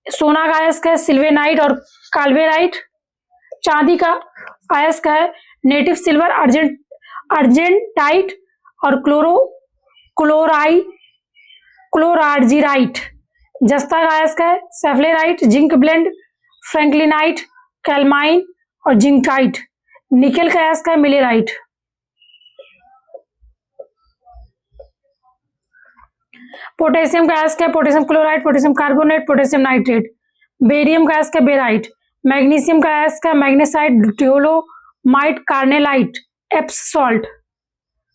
सोना का अयस्क है सिल्वेनाइट और काल्वेराइट। चांदी का अयस्क है नेटिव सिल्वर, अर्जेंटाइट और क्लोरार्जीराइट, जस्ता का अयस्क है सेफ्लेराइट, जिंक ब्लेंड, फ्रैंकलिनाइट, कैलमाइन और जिंकाइट। निकेल का अयस्क है मिलेराइट। पोटेशियम का अयस्क है potassium chloride, potassium carbonate, potassium nitrate. Barium का अयस्क है बेराइट। मैग्नीशियम का अयस्क है मैग्नेसाइट, ड्यूलोमाइट, कार्नेलाइट, एप्स सॉल्ट।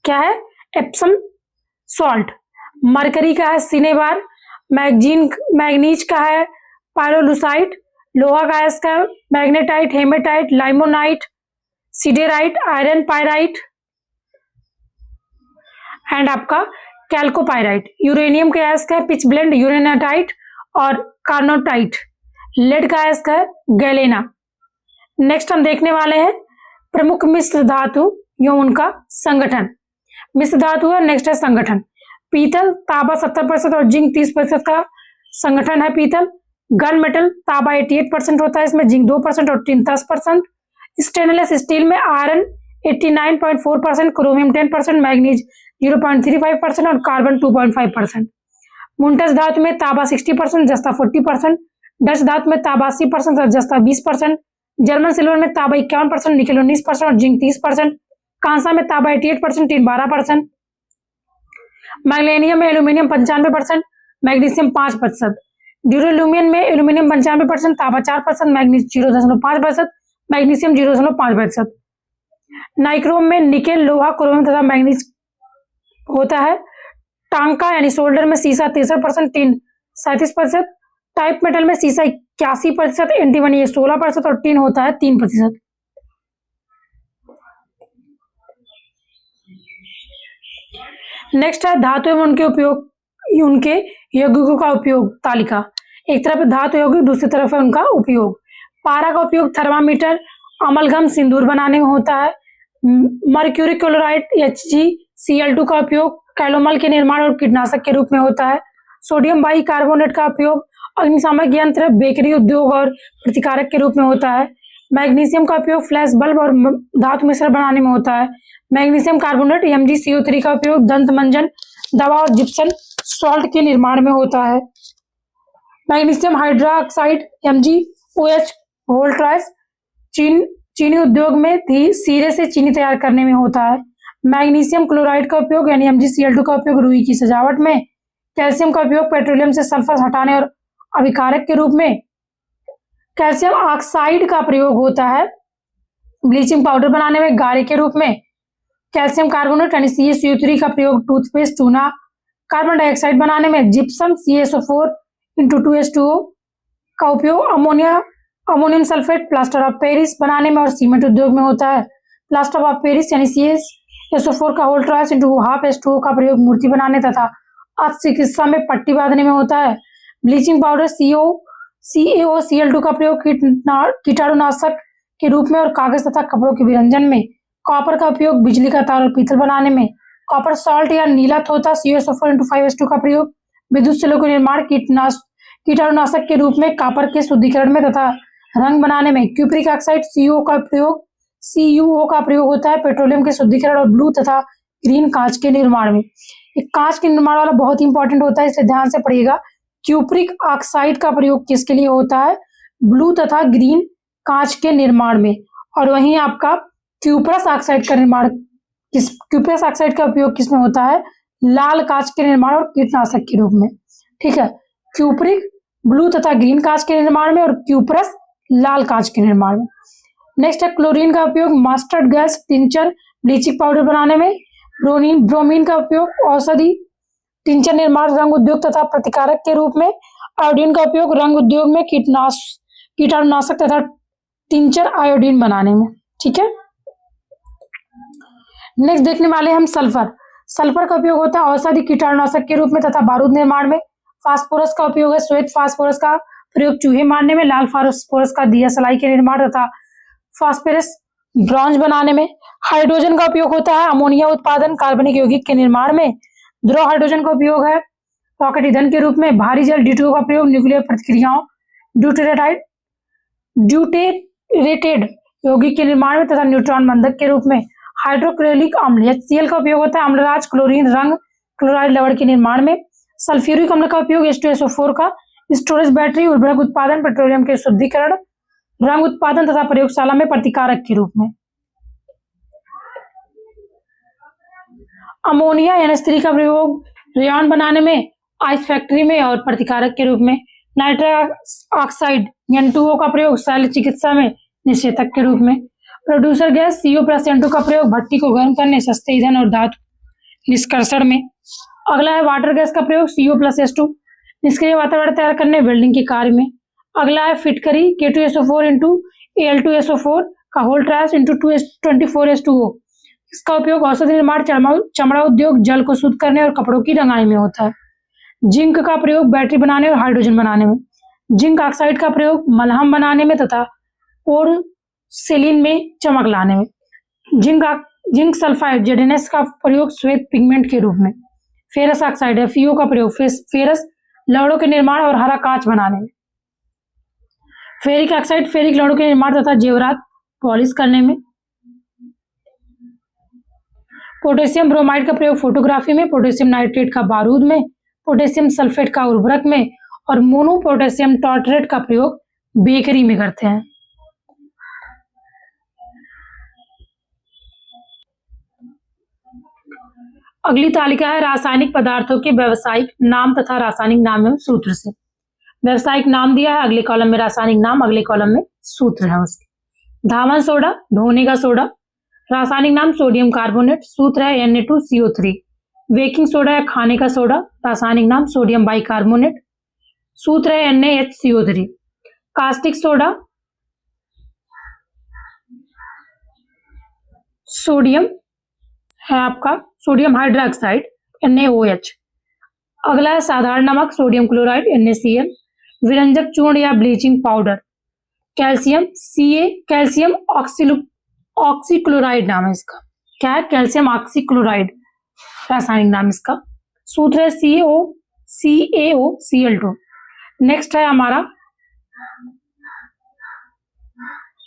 क्या है? Epsom salt. मरकरी का है सिनेबार। मैग्नीज का है पायरोलुसाइट। लोहा का अयस्क है magnetite, haematite, limonite, siderite, iron pyrite and आपका कैल्कोपायराइट। यूरेनियम के अयस्क है पिच ब्लेंड, यूरेनाटाइट और कार्नोटाइट। लेड का अयस्क है गैलेना। नेक्स्ट हम देखने वाले हैं प्रमुख मिश्र धातु एवं उनका संगठन। मिश्र धातु है, नेक्स्ट है संगठन। पीतल, तांबा 70% और जिंक 30% का संगठन है पीतल। गन मेटल, तांबा 88% होता है, इसमें जिंक 2% और टिन 10%। स्टेनलेस स्टील में आयरन 89.4%, क्रोमियम 10%, मैग्नीज 0.35% और कार्बन 2.5%। मुंटस धातु में तांबा 60%, जस्ता 40%। डच धातु में तांबा 80% और जस्ता 20%। जर्मन सिल्वर में तांबा 51%, निकेल 19% और जिंक 30%। कांसा में तांबा 88%, टिन 12%। मैग्नीशियम में एल्यूमिनियम 95%, मैग्नीशियम 5%। ड्यूरेलुमियम में एल्यूमिनियम 95%, तांबा 4%, मैग्नीज 0.5%, मैग्नीशियम 0.5%। नाइक्रोम में निकेल, लोहा, क्रोमियम तथा मैग्नीज होता है। टांका यानी सोल्डर में सीसा 63%, टिन 37%। टाइप मेटल में सीसा 81%, एंटीमनी 16% और टिन होता है 3%। नेक्स्ट है धातु एवं उनके उपयोग, उनके यौगिकों का उपयोग तालिका। एक तरफ धातु यौगिक, दूसरी तरफ है उनका उपयोग। पारा का उपयोग थर्मामीटर, अमलगम, सिंदूर बनाने में होता है। मर्क्यूरी क्लोराइड HgCl2 का उपयोग कैलोमल के निर्माण और कीटनाशक के रूप में होता है। सोडियम बाइकार्बोनेट का उपयोग अग्निशामक यंत्र, बेकरी उद्योग और प्रतिकारक के रूप में होता है। मैग्नीशियम का उपयोग फ्लैश बल्ब और धातु मिश्रण बनाने में होता है। मैग्नीशियम कार्बोनेट MgCO3 का उपयोग दंत मंजन, दवा और जिप्सम सॉल्ट के निर्माण में होता है। मैग्नीशियम हाइड्रोक्साइड MgOH वोल्ट्राइज चीनी उद्योग में सीरे से चीनी तैयार करने में होता है। मैग्नीशियम क्लोराइड का उपयोग यानी MgCl2 का उपयोग रुई की सजावट में। कैल्शियम का उपयोग पेट्रोलियम से सल्फर हटाने और अभिकारक के रूप में। कैल्शियम ऑक्साइड का प्रयोग होता है ब्लीचिंग पाउडर बनाने में, गारे के रूप में। कैल्शियम कार्बोनेट यानी CaCO3 का प्रयोग टूथपेस्ट, चूना, कार्बन डाइऑक्साइड बनाने में। जिप्सम CaSO4 का उपयोग ammonium sulphate, plaster of Paris बनाने में और सीमेंट उद्योग में होता है। प्लास्टर ऑफ पेरिस यानी CaSO4 का होल ट्राइस ½ H2O का प्रयोग मूर्ति बनाने तथा चिकित्सा में पट्टी बांधने में होता है। ब्लीचिंग पाउडर CaOCl2 का प्रयोग कीटाणुनाशक के रूप में और कागज तथा कपड़ों के विरंजन में। कॉपर का उपयोग बिजली का तार और पीतल बनाने में। कॉपर सॉल्ट या नीला थोथा CaSO4 का प्रयोग विद्युत सेलों के निर्माण, कीटाणुनाशक के रूप में, कॉपर के शुद्धिकरण में तथा रंग बनाने में। क्यूप्रिक ऑक्साइड CuO का प्रयोग होता है पेट्रोलियम के शुद्धिकरण और ब्लू तथा ग्रीन कांच के निर्माण में। एक कांच के निर्माण वाला बहुत इंपॉर्टेंट होता है, इसलिए ध्यान से पढ़िएगा। क्यूप्रिक ऑक्साइड का प्रयोग किसके लिए होता है? ब्लू तथा ग्रीन कांच के निर्माण में। और वहीं आपका क्यूप्रस ऑक्साइड का उपयोग किसमें होता है? लाल कांच के निर्माण और कीटनाशक के रूप में। ठीक है, क्यूप्रिक ब्लू तथा ग्रीन कांच के निर्माण में और क्यूप्रस लाल कांच के निर्माण में। नेक्स्ट है क्लोरीन का उपयोग mustard gas, tincture, bleaching powder बनाने में। ब्रोमीन का उपयोग औषधि, टिंचर निर्माण, रंग उद्योग तथा प्रतिकारक के रूप में। आयोडीन का उपयोग रंग उद्योग में, कीटाणुनाशक तथा टिंचर आयोडीन बनाने में। ठीक है, नेक्स्ट देखने वाले हम सल्फर। सल्फर का उपयोग होता है औषधि, कीटाणुनाशक के रूप में तथा बारूद निर्माण में। फास्फोरस का उपयोग है श्वेत फास्फोरस का प्रयोग चूहे मारने में, लाल फास्फोरस का दिया सलाई के निर्माण तथा फास्फोरस ब्रॉन्ज बनाने में। हाइड्रोजन का उपयोग होता है अमोनिया उत्पादन, कार्बनिक यौगिक के निर्माण में। ध्रुव हाइड्रोजन का उपयोग है रॉकेट ईंधन के रूप में। भारी जल D2O का प्रयोग न्यूक्लियर प्रतिक्रियाओं, ड्यूटेरेटेड यौगिक के निर्माण में तथा न्यूट्रॉन बंधक के रूप में। हाइड्रोक्लोरिक अम्ल HCl का उपयोग होता है अम्लराज, क्लोरीन, रंग क्लोराइड लवण के निर्माण में। सल्फ्यूरिक अम्ल का उपयोग H2SO4 का स्टोरेज, बैटरी, उर्वरक उत्पादन, पेट्रोलियम के शुद्धिकरण, रंग उत्पादन तथा प्रयोगशाला में प्रतिकारक के रूप में। अमोनिया NH3 का प्रयोग रेयॉन बनाने में, आइस फैक्ट्री में और प्रतिकारक के रूप में। नाइट्रस ऑक्साइड N2O का प्रयोग शल्य चिकित्सा में निषेधक के रूप में। प्रोड्यूसर गैस CO+N2 का प्रयोग भट्टी को गर्म करने, सस्ते ईंधन और धातु निष्कर्षण में। अगला है वाटर गैस का प्रयोग CO+H2 निष्क्रिय वातावरण तैयार करने, वेल्डिंग के कार्य में। अगला है फिटकरी K2SO4 इंटू Al2SO4 का होल ट्रांस इंटू 24H2O। इसका उपयोग औषधि निर्माण, चमड़ा उद्योग, जल को शुद्ध करने और कपड़ों की रंगाई में होता है। जिंक का प्रयोग बैटरी बनाने और हाइड्रोजन बनाने में। जिंक ऑक्साइड का प्रयोग मलहम बनाने में तथा पोर्सिलीन में चमक लाने में। जिंक सल्फाइड ZnS का प्रयोग श्वेत पिगमेंट के रूप में। फेरस ऑक्साइड FeO का प्रयोग फेरस लवणों के निर्माण और हरा कांच बनाने में। फेरिक ऑक्साइड फेरिक लवणों के निर्माण तथा जेवरात पॉलिश करने में। पोटेशियम ब्रोमाइड का प्रयोग फोटोग्राफी में, पोटेशियम नाइट्रेट का बारूद में, पोटेशियम सल्फेट का उर्वरक में और मोनो पोटेशियम टार्टरेट का प्रयोग बेकरी में करते हैं। अगली तालिका है रासायनिक पदार्थों के व्यावसायिक नाम तथा रासायनिक नाम एवं सूत्र से। व्यावसायिक नाम दिया है, अगले कॉलम में रासायनिक नाम, अगले कॉलम में सूत्र है उसके। धावन सोडा धोने का सोडा, रासायनिक नाम सोडियम कार्बोनेट, सूत्र है Na2CO3। बेकिंग सोडा है खाने का सोडा, रासायनिक नाम सोडियम बाइकार्बोनेट, सूत्र है NaHCO3। कास्टिक सोडा सोडियम है आपका सोडियम हाइड्रोक्साइड NaOH। अगला है साधारण नमक सोडियम क्लोराइड NaCl। विरंजक चूर्ण या bleaching powder calcium Ca, calcium oxychloride नाम है इसका। क्या है? कैल्शियम ऑक्सीक्लोराइड रासायनिक नाम इसका। सूत्र है CaOCl2। नेक्स्ट है हमारा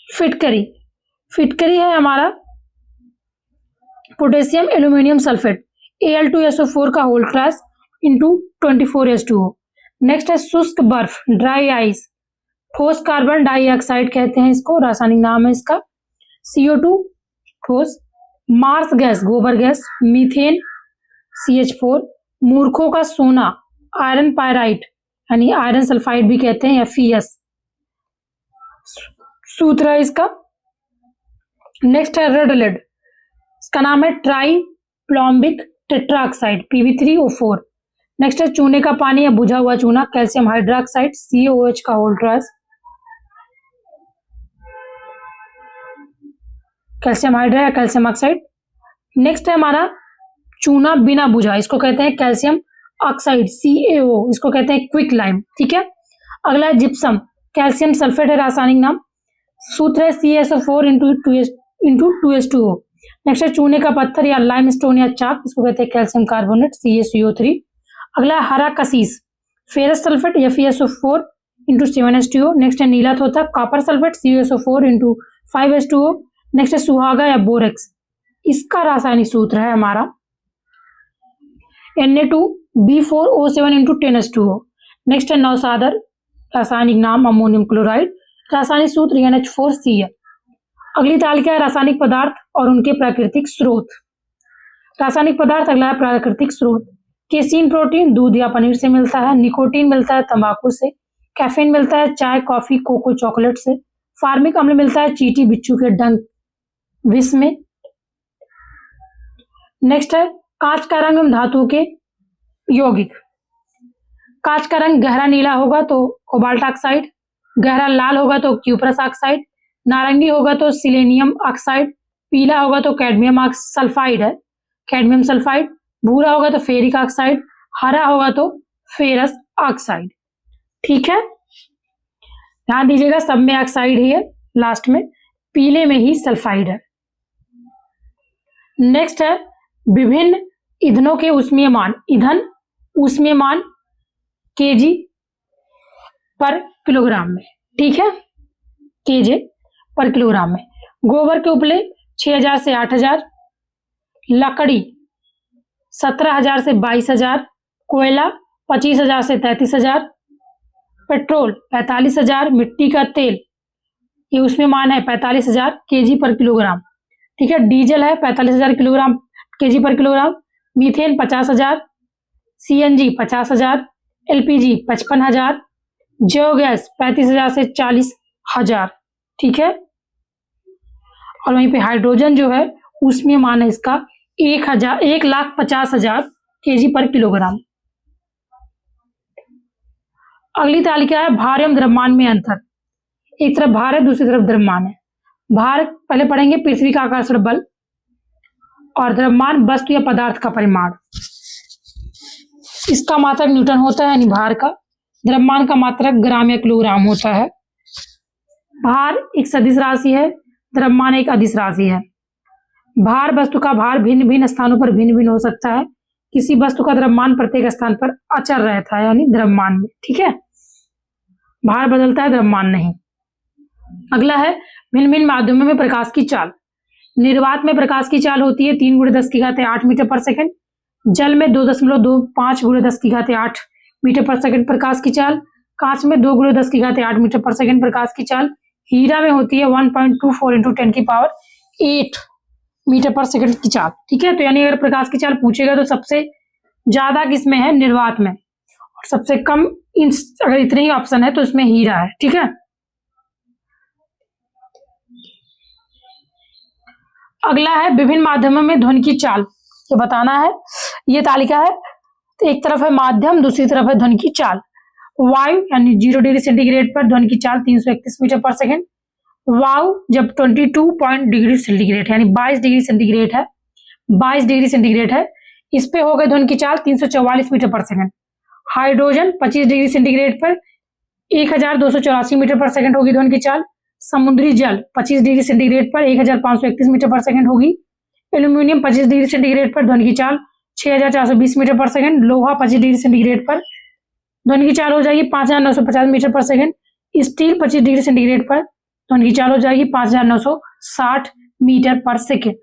फिटकरी। फिटकरी है हमारा पोटेशियम एल्यूमिनियम सल्फेट Al2SO4 का whole trans into 24H2O। Next है शुष्क बर्फ ड्राई आइस, ठोस कार्बन डाइऑक्साइड कहते हैं इसको, रासायनिक नाम है इसका CO2 ठोस। मार्स गैस गोबर गैस, मीथेन CH4। मूर्खों का सोना आयरन पायराइट यानी आयरन सल्फाइड भी कहते हैं FeS, सूत्र है इसका। नेक्स्ट है रेड लेड, इसका नाम है ट्राई प्लॉम्बिक टेट्राऑक्साइड Pb3O4। नेक्स्ट है चूने का पानी या बुझा हुआ चूना कैल्शियम हाइड्रोक्साइड CaOH का होल ट्रांस, कैल्शियम हाइड्रा या कैल्शियम ऑक्साइड। नेक्स्ट है हमारा चूना बिना बुझा, इसको कहते हैं कैल्शियम ऑक्साइड CaO, इसको कहते हैं क्विक लाइम। ठीक है। अगला है जिप्सम, कैल्शियम सल्फेट है रासायनिक नाम, सूत्र है CaSO4 इंटू 2H2O। नेक्स्ट है चूने का पत्थर या लाइम स्टोन या चाक, इसको कहते हैं कैल्शियम कार्बोनेट CaCO3। अगला है हरा cassis ferrous sulphate FeSO4 into 7H2O। Next है नीला तोता copper sulphate CaSO4 into 5H2O। Next है सुहागा या बोरेक्स, इसका रासायनिक सूत्र है हमारा Na2B4O7 इंटू 10H2O। नेक्स्ट है नौसादर, रासायनिक नाम अमोनियम क्लोराइड, रासायनिक सूत्र NH4C है। अगली तालिका है रासायनिक पदार्थ और उनके प्राकृतिक स्रोत। रासायनिक पदार्थ अगला है प्राकृतिक स्रोत। केसीन प्रोटीन दूध या पनीर से मिलता है, निकोटीन मिलता है तंबाकू से, कैफीन मिलता है चाय कॉफी कोको चॉकलेट से, फार्मिक अम्ल मिलता है चींटी बिच्छू के डंक विष में। नेक्स्ट है कांच का रंग एवं धातुओं के यौगिक। कांच का रंग गहरा नीला होगा तो कोबाल्ट ऑक्साइड, गहरा लाल होगा तो क्यूप्रस ऑक्साइड, नारंगी होगा तो सिलेनियम ऑक्साइड, पीला होगा तो कैडमियम सल्फाइड है कैडमियम सल्फाइड, भूरा होगा तो फेरिक ऑक्साइड, हरा होगा तो फेरस ऑक्साइड। ठीक है, ध्यान दीजिएगा सब में ऑक्साइड ही है, लास्ट में पीले में ही सल्फाइड है। नेक्स्ट है विभिन्न ईंधनों के ऊष्मीयमान, ईंधन ऊष्मीयमान kg पर किलोग्राम में। ठीक है, kg पर किलोग्राम में। गोबर के उपले 6000 से 8000, लकड़ी 17,000 से 22,000, कोयला 25,000 से 33,000, पेट्रोल 45,000, मिट्टी का तेल ये उसमें मान है 45,000 kg पर किलोग्राम, ठीक है। डीजल है 45,000 किलोग्राम kg पर किलोग्राम, मीथेन 50,000, CNG 50,000, LPG 55,000, जियोगैस 35,000 से 40,000, ठीक है। और वहीं पे हाइड्रोजन जो है उसमें मान है इसका 1,50,000 kg पर किलोग्राम। अगली तालिका है भार एवं द्रव्यमान में अंतर। एक तरफ भार है, दूसरी तरफ द्रव्यमान है। भार पहले पढ़ेंगे पृथ्वी का आकर्षण बल, और द्रव्यमान वस्तु या पदार्थ का परिमाण। इसका मात्रक न्यूटन होता है यानी भार का, द्रव्यमान का मात्रक ग्राम या किलोग्राम होता है। भार एक सदिश राशि है, द्रव्यमान एक अदिश राशि है। भार वस्तु का भार भिन्न भिन्न स्थानों पर भिन्न भिन्न हो सकता है। किसी वस्तु का द्रव्यमान प्रत्येक स्थान पर अचर रहता है यानी द्रव्यमान में, ठीक है। भार बदलता है, द्रव्यमान नहीं। अगला है भिन्न भिन्न माध्यमों में प्रकाश की चाल। निर्वात में प्रकाश की चाल होती है 3 × 10⁸ मीटर पर सेकंड। जल में 2.25 × 10⁸ मीटर पर सेकंड प्रकाश की चाल। कांच में 2 × 10⁸ मीटर पर सेकंड प्रकाश की चाल। हीरा में होती है 1.24 × 10⁸ मीटर पर सेकंड की चाल, ठीक है। तो यानी अगर प्रकाश की चाल पूछेगा तो सबसे ज्यादा किसमें है, निर्वात में, और सबसे कम अगर इतने ही ऑप्शन है तो इसमें हीरा है, ठीक है। अगला है विभिन्न माध्यमों में ध्वनि की चाल, ये बताना है। ये तालिका है, तो एक तरफ है माध्यम, दूसरी तरफ है ध्वनि की चाल। वायु यानी 0 डिग्री सेंटीग्रेड पर ध्वनि की चाल 331 मीटर पर सेकंड। वायु जब 22 डिग्री सेंटीग्रेड यानी 22 डिग्री सेंटीग्रेड है, 22 डिग्री सेंटीग्रेड है, इस पे हो गए ध्वनि की चाल 344 मीटर पर सेकंड। हाइड्रोजन 25 डिग्री सेंटीग्रेड पर 1284 मीटर पर सेकंड होगी ध्वनि की चाल। समुद्री जल 25 डिग्री सेंटीग्रेड पर 1531 मीटर पर सेकंड होगी। एल्यूमिनियम 25 डिग्री सेंटीग्रेड पर ध्वनि की चाल 6420 मीटर पर सेकंड। लोहा 25 डिग्री सेंटीग्रेड पर ध्वनि की चाल हो जाएगी 5950 मीटर पर सेकंड। स्टील 25 डिग्री सेंटीग्रेड पर ध्वनि की चाल हो जाएगी 5960 मीटर पर सेकंड।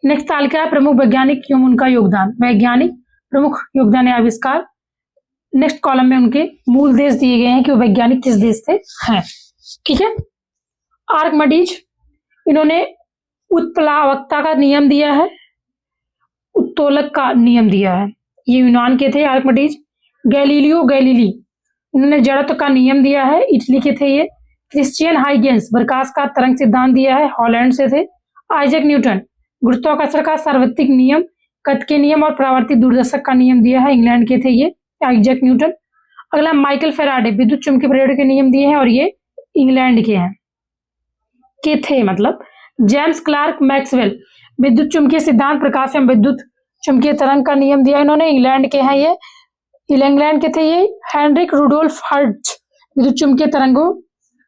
नेक्स्ट तालिका है प्रमुख वैज्ञानिक एवं उनका योगदान। वैज्ञानिक प्रमुख योगदान या आविष्कार। नेक्स्ट कॉलम में उनके मूल देश दिए गए हैं कि वो वैज्ञानिक किस देश से हैं, ठीक है। आर्किमिडीज, इन्होंने उत्प्लावकता का नियम दिया है, उत्तोलक का नियम दिया है, ये यूनान के थे आर्किमिडीज। गैलीलियो गैलीली, इन्होंने जड़त्व का नियम दिया है, इटली के थे ये। क्रिश्चियन हाइगेंस, प्रकाश का तरंग सिद्धांत दिया है, हॉलैंड से थे। आइजैक न्यूटन, गुरुत्वाकर्षण का सार्वत्रिक नियम, गति के नियम और परावर्तित दूरदर्शक का नियम दिया है, इंग्लैंड के थे ये आइजैक न्यूटन। अगला माइकल फेराडे, विद्युत चुंबकीय प्रेरण के नियम दिए हैं और ये इंग्लैंड के हैं, के थे मतलब। जेम्स क्लार्क मैक्सवेल, विद्युत चुंबकीय सिद्धांत, प्रकाश एवं विद्युत चुंबकीय तरंग का नियम दिया, इन्होंने इंग्लैंड के हैं ये, इंग्लैंड के थे ये। हेनरिक रुडोल्फ हर्ट्ज, विद्युत चुंबकीय तरंगों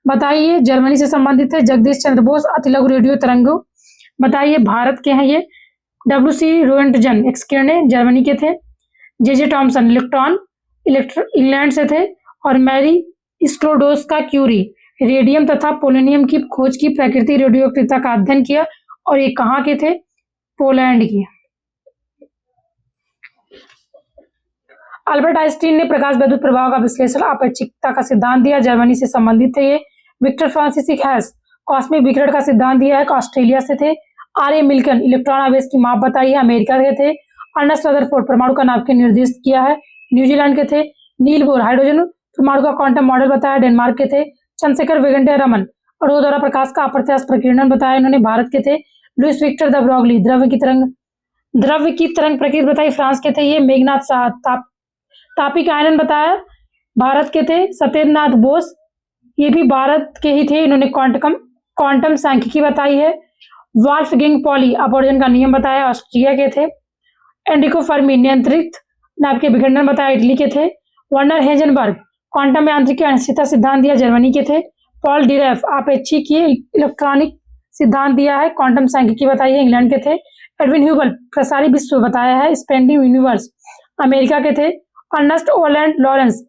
बताइए, जर्मनी से संबंधित है। जगदीश चंद्र बोस, अतिलघु रेडियो तरंगों बताइए, भारत के हैं ये। WC रोएंटजन, एक्स किरणें, जर्मनी के थे। जे टॉमसन, इलेक्ट्रॉन, इंग्लैंड से थे। और मैरी स्क्लोडोस्का क्यूरी, रेडियम तथा पोलोनियम की खोज की, प्रकृति रेडियोक्टिवता का अध्ययन किया, और ये कहाँ के थे, पोलैंड के। अल्बर्ट आइंस्टीन ने प्रकाश विद्युत प्रभाव का विश्लेषण, आपेक्षिकता का सिद्धांत दिया, जर्मनी से संबंधित थे ये। विक्टर फ्रांसिस हैस, कॉस्मिक विकिरण का सिद्धांत दिया है, ऑस्ट्रेलिया से थे। आर ए मिल्टन, इलेक्ट्रॉन आवेश की माप बताई है, अमेरिका के थे। अर्नेस्ट रदरफोर्ड, परमाणु का नाभिक निर्दिष्ट किया है, न्यूजीलैंड के थे। नील बोर, हाइड्रोजन परमाणु का क्वांटम मॉडल बताया, डेनमार्क के थे। चंद्रशेखर वेगंटे रमन, अणुओं द्वारा प्रकाश का अप्रत्यास्थ प्रकीर्णन बताया, इन्होंने भारत के थे। लुइस विक्टर द ब्रॉगली, द्रव्य की तरंग प्रकृति बताई, फ्रांस के थे ये। मेघनाथ शाह, तापिक आयनन बताया, भारत के थे। सत्येंद्रनाथ बोस, ये भी भारत के ही थे, इन्होंने क्वांटम सांख्यिकी बताई है। वॉल्फगैंग पॉली, अपवर्जन का नियम बताया, ऑस्ट्रिया के थे। एनरिको फर्मी, नियंत्रित नाभिकीय विखंडन बताया, इटली के थे। वर्नर हेजनबर्ग, क्वांटम यांत्रिकी अनिश्चितता सिद्धांत दिया, जर्मनी के थे। पॉल डिरेफ, आपेक्षिकीय इलेक्ट्रॉनिक सिद्धांत दिया है, क्वांटम सांख्यिकी बताई है, इंग्लैंड के थे। एडविन ह्यूबल, प्रसारी विश्व बताया है, स्पेंडिंग यूनिवर्स, अमेरिका के थे। अर्नेस्ट ओलैंड लॉरेंस,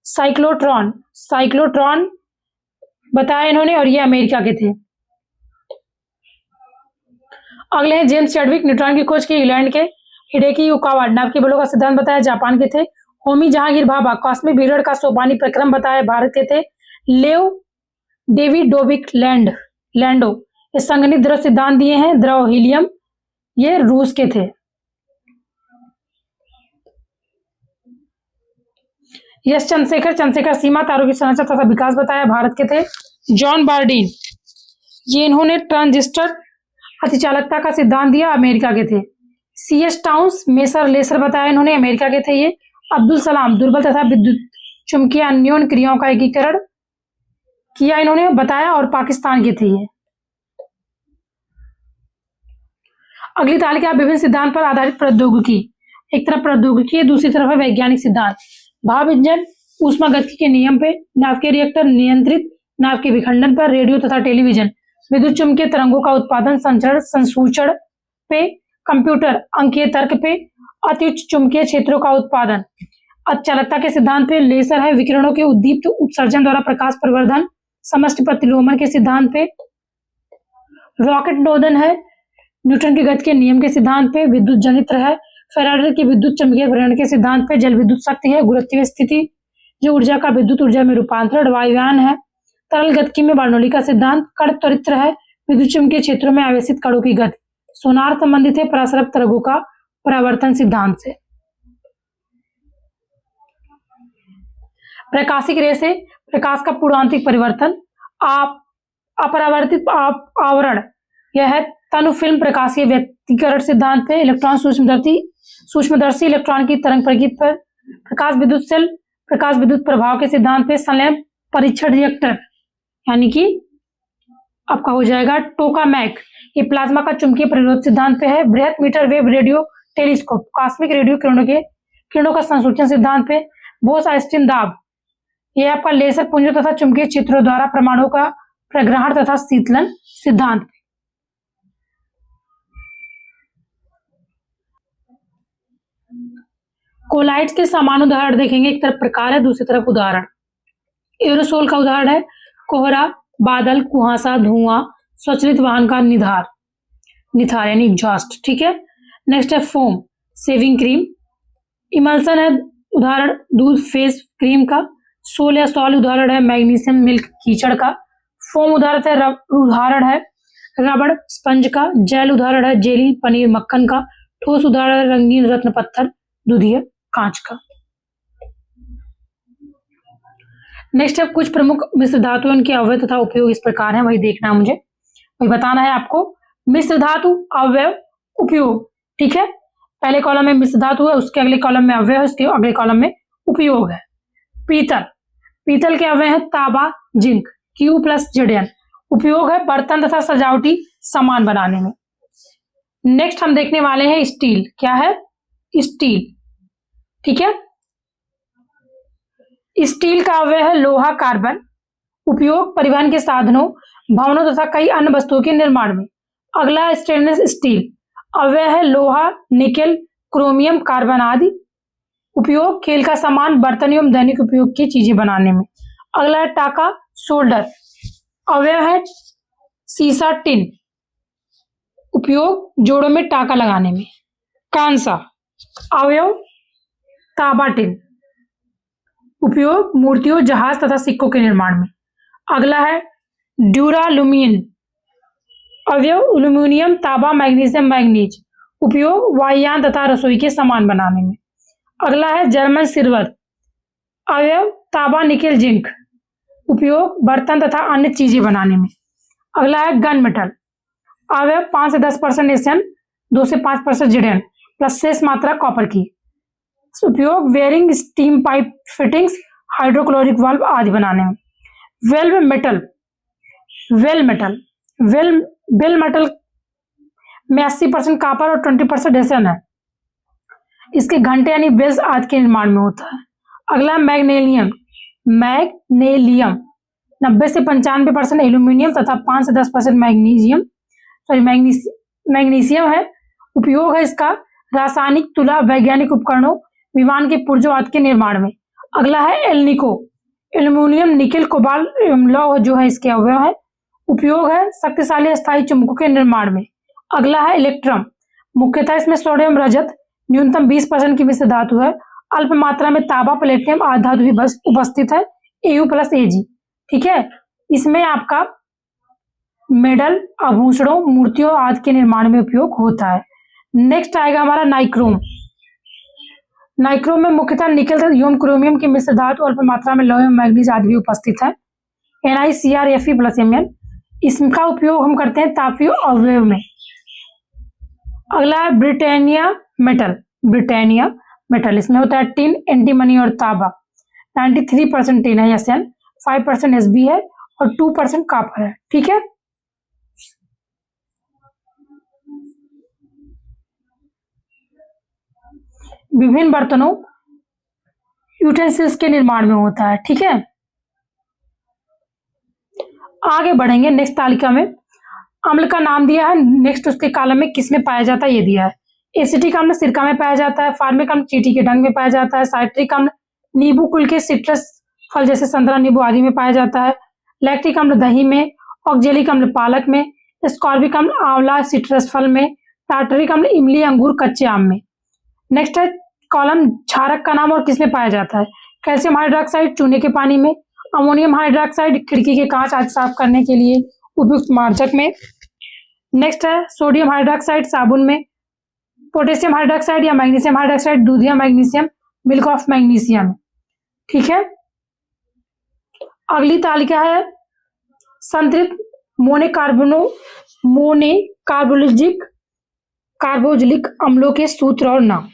साइक्लोट्रॉन बताया इन्होंने, और ये अमेरिका के थे। अगले हैं जेम्स चैडविक, न्यूट्रॉन की खोज की इंग्लैंड के। हिडेकी युकावा, नाभिक के बलों का सिद्धांत बताया, जापान के थे। होमी जहांगीर भाभा, कॉस्मिक विकिरण का सोपानी प्रक्रम बताया, भारत के थे। लेव डेविडोविक लैंडो, ये संगणित द्रव सिद्धांत दिए हैं, द्रव हीलियम, ये रूस के थे। यश चंद्रशेखर सीमा तारों की संरचना तथा विकास बताया, भारत के थे। जॉन बार्डिन, ये इन्होंने ट्रांजिस्टर अतिचालकता का सिद्धांत दिया, अमेरिका के थे। सीएस टाउन्स मेसर लेसर बताया, इन्होंने, अमेरिका के थे ये। अब्दुल सलाम, दुर्बल तथा विद्युत चुंबकीय अन्योन क्रियाओं का एकीकरण किया, इन्होंने बताया, और पाकिस्तान के थे ये। अगली तालिका विभिन्न सिद्धांत पर आधारित प्रौद्योगिकी। एक तरफ प्रौद्योगिकी है, दूसरी तरफ है वैज्ञानिक सिद्धांत। भाप इंजन ऊष्मागतिकी के नियम पे, नाव के रिएक्टर नियंत्रित नाव के विखंडन पर, रेडियो तथा टेलीविजन विद्युत चुंबकीय तरंगों का उत्पादन संचरण संसूचन पे, कंप्यूटर अंकीय तर्क पे, अति उच्च चुंबकीय क्षेत्रों का उत्पादन। अचालकता के सिद्धांत पे लेसर है, विकिरणों के उद्दीप्त उत्सर्जन द्वारा प्रकाश परिवर्धन। समष्टि प्रतिलोमन के सिद्धांत पे रॉकेट नोदन है, न्यूटन की गति के नियम के सिद्धांत पे विद्युत जनित्र है, फैराडे की विद्युत चुंबकीय प्रेरण के सिद्धांत पे जल विद्युत शक्ति है, गुरुत्वीय स्थिति जो ऊर्जा का विद्युत ऊर्जा में रूपांतरण, वायुयान है, तरल गतिकी में बर्नौली का सिद्धांत, कण त्वरित्र है, विद्युत चुंबकीय क्षेत्रों में आवेशित कणों की गति, सोनार संबंधित है परासरक तरंगों का परावर्तन सिद्धांत से। प्रकाशिक रे से प्रकाश का पूर्णांतिक परिवर्तन, अपरावर्तित आवरण, यह है तनु फिल्म प्रकाशीय व्यक्तीकरण सिद्धांत पे, इलेक्ट्रॉन सूक्ष्मदर्शी इलेक्ट्रॉन की तरंग प्रकृति पर, प्रकाश विद्युत सेल प्रकाश विद्युत प्रभाव के सिद्धांत पे, संलयन परीक्षण रिएक्टर यानी कि आपका हो जाएगा टोकामैक, ये प्लाज्मा का चुंबकीय प्रतिरोध सिद्धांत पे है। बृहत metre wave radio telescope cosmic radio किरणों का संसूचन सिद्धांत पे। बोस-आइंस्टीन दाब, ये आपका लेसर पुंजों तथा चुंबकीय क्षेत्रों द्वारा परमाणुओं का प्रग्रहण तथा शीतलन सिद्धांत। कोलाइड्स के समान उदाहरण देखेंगे, एक तरफ प्रकार है, दूसरी तरफ उदाहरण। एरोसोल का उदाहरण है कोहरा, बादल, कुहासा, धुआं, स्वचालित वाहन का निथार यानी एग्जॉस्ट, ठीक है। नेक्स्ट है फोम, शेविंग क्रीम। इमल्सन है उदाहरण दूध फेस क्रीम का। सोल या सॉल उदाहरण है मैग्नीशियम मिल्क कीचड़ का। फोम उदाहरण है रबड़ स्पंज का। जेल उदाहरण है जेली पनीर मक्खन का। ठोस उदाहरण है रंगीन रत्न पत्थर दूधिया कांच का। नेक्स्ट है कुछ प्रमुख मिश्र धातुओं के अवयव तथा उपयोग इस प्रकार है, वही देखना है मुझे, वही बताना है आपको। मिश्र धातु अवयव उपयोग, ठीक है। पहले कॉलम में मिश्र धातु है, उसके अगले कॉलम में अवयव है, उसके अगले कॉलम में उपयोग है। पीतल के अवयव है तांबा जिंक Q+Zn। उपयोग है बर्तन तथा सजावटी सामान बनाने में। नेक्स्ट हम देखने वाले हैं स्टील। क्या है? स्टील, ठीक है। स्टील का अवयव है लोहा कार्बन। उपयोग परिवहन के साधनों भवनों तथा कई अन्य वस्तुओं के निर्माण में। अगला स्टेनलेस स्टील, अवयव है लोहा निकेल क्रोमियम कार्बन आदि। उपयोग खेल का सामान बर्तन एवं दैनिक उपयोग की चीजें बनाने में। अगला है टाका सोल्डर, अवयव है सीसा टिन। उपयोग जोड़ों में टाका लगाने में। कांसा, अवयव तांबा टिन। उपयोग मूर्तियों जहाज तथा सिक्कों के निर्माण में। अगला है ड्यूरालुमिन, अवयव एल्यूमिनियम तांबा मैग्नीशियम मैग्नीज। उपयोग वायुयान तथा रसोई के सामान बनाने में। अगला है जर्मन सिल्वर, अवयव तांबा निकेल जिंक। उपयोग बर्तन तथा अन्य चीजें बनाने में। अगला है गन मेटल, अवयव 5 से 10% एशियन 2 से 5% जिडेन प्लस शेष मात्रा कॉपर की। उपयोग wearing steam pipe fittings hydrochloric valve आदि बनाने में। वेल मेटल में 80% कॉपर और 20% एशियन है। इसके घंटे यानी बेल्स आदि के निर्माण में होता है। अगला मैग्नीशियम 90 से 95% एल्यूमिनियम तथा 5 से 10% मैग्नीशियम है। उपयोग है इसका रासायनिक तुला वैज्ञानिक उपकरणों विमान के पुर्जों आदि के निर्माण में। अगला है एल्निको, एल्यूमिनियम निकेल कोबाल्ट लौह जो है इसके अवयव है। उपयोग है शक्तिशाली अस्थायी चुंबकों के निर्माण में। अगला है इलेक्ट्रम, मुख्यतः इसमें सोडियम, रजत, न्यूनतम 20% की मिश्र धातु है। अल्प मात्रा में तांबा, प्लेटिनम आदि धातु भी बस उपस्थित है, Au+Ag। ठीक है, इसमें आपका मेडल, आभूषणों, मूर्तियों आदि के निर्माण में उपयोग होता है। नेक्स्ट आएगा हमारा नाइक्रोम। नाइक्रोम में मुख्यतः निकल एवं क्रोमियम की मिश्र धातु, अल्प मात्रा में लौह, मैग्नीज आदि भी उपस्थित है, NiCrFe+Mn। इसका उपयोग हम करते हैं तापीय अवयव में। अगला है ब्रिटानिया मेटल। ब्रिटानिया मेटल, इसमें होता है टिन, एंटीमनी और तांबा। 93% टिन है SN, 5% SB है और 2% कॉपर है। ठीक है, विभिन्न बर्तनों, यूटेंसिल्स के निर्माण में होता है। ठीक है, आगे बढ़ेंगे नेक्स्ट तालिका में। अम्ल का नाम दिया है, नेक्स्ट उसके कॉलम में किसमें पाया जाता है ये दिया है। एसिटिक अम्ल सिरका में पाया जाता है, फार्मिक अम्ल चींटी के डंक में पाया जाता है, साइट्रिक अम्ल नींबू कुल के सिट्रस फल जैसे संतरा, नींबू आदि में पाया जाता है, लैक्टिक अम्ल दही में, ऑक्जेलिक अम्ल पालक में, स्कॉर्बिक अम्ल आंवला सिट्रस फल में, टार्टरिक अम्ल इमली, अंगूर, कच्चे आम में। नेक्स्ट है कॉलम क्षारक का नाम और किसमें पाया जाता है। कैल्शियम हाइड्रोक्साइड चूने के पानी में, अमोनियम हाइड्रोक्साइड खिड़की के कांच आदि साफ करने के लिए उपयुक्त मार्जक में। नेक्स्ट है सोडियम हाइड्रोक्साइड साबुन में, पोटेशियम हाइड्रोक्साइड या मैग्नीशियम हाइड्रोक्साइड दूध या मैग्नीशियम, मिल्क ऑफ मैग्नीशियम। ठीक है, अगली तालिका है संतृप्त कार्बोजिलिक अम्लों के सूत्र और नाम।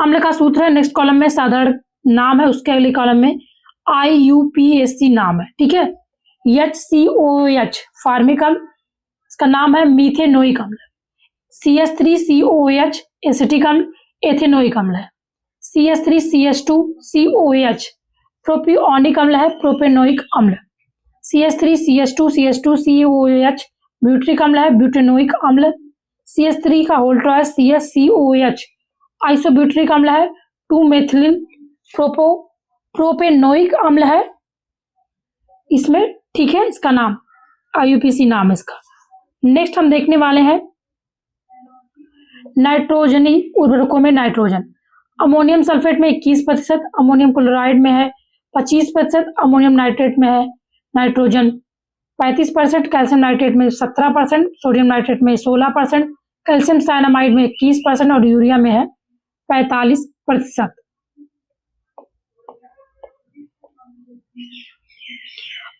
अम्ल का सूत्र है, नेक्स्ट कॉलम में साधारण नाम है, उसके अगले कॉलम में IUPAC नाम है। ठीक है, HCOOH फार्मिक अम्ल, इसका नाम है मीथेनोइक अम्ल। CH3COOH एसिटिक अम्ल, एथेनोइक अम्ल है। CH3CH2COOH प्रोपियोनिक अम्ल है, प्रोपेनोइक अम्ल। CH3CH2CH2COOH ब्यूटरिक अम्ल है, ब्यूटेनोइक अम्ल। CH3 का होल्ट्रा है CHCOOH आइसोब्यूटरिक अम्ल है, 2-मेथिलीन प्रोपेनोइक अम्ल है इसमें। ठीक है, इसका नाम IUPAC नाम है इसका। नेक्स्ट हम देखने वाले हैं नाइट्रोजनी उर्वरकों में नाइट्रोजन। अमोनियम सल्फेट में 21%, अमोनियम क्लोराइड में है 25%, अमोनियम नाइट्रेट में है नाइट्रोजन 35%, कैल्शियम नाइट्रेट में 17%, सोडियम नाइट्रेट में 16%, कैल्शियम साइनामाइड में 21% और यूरिया में है 45%।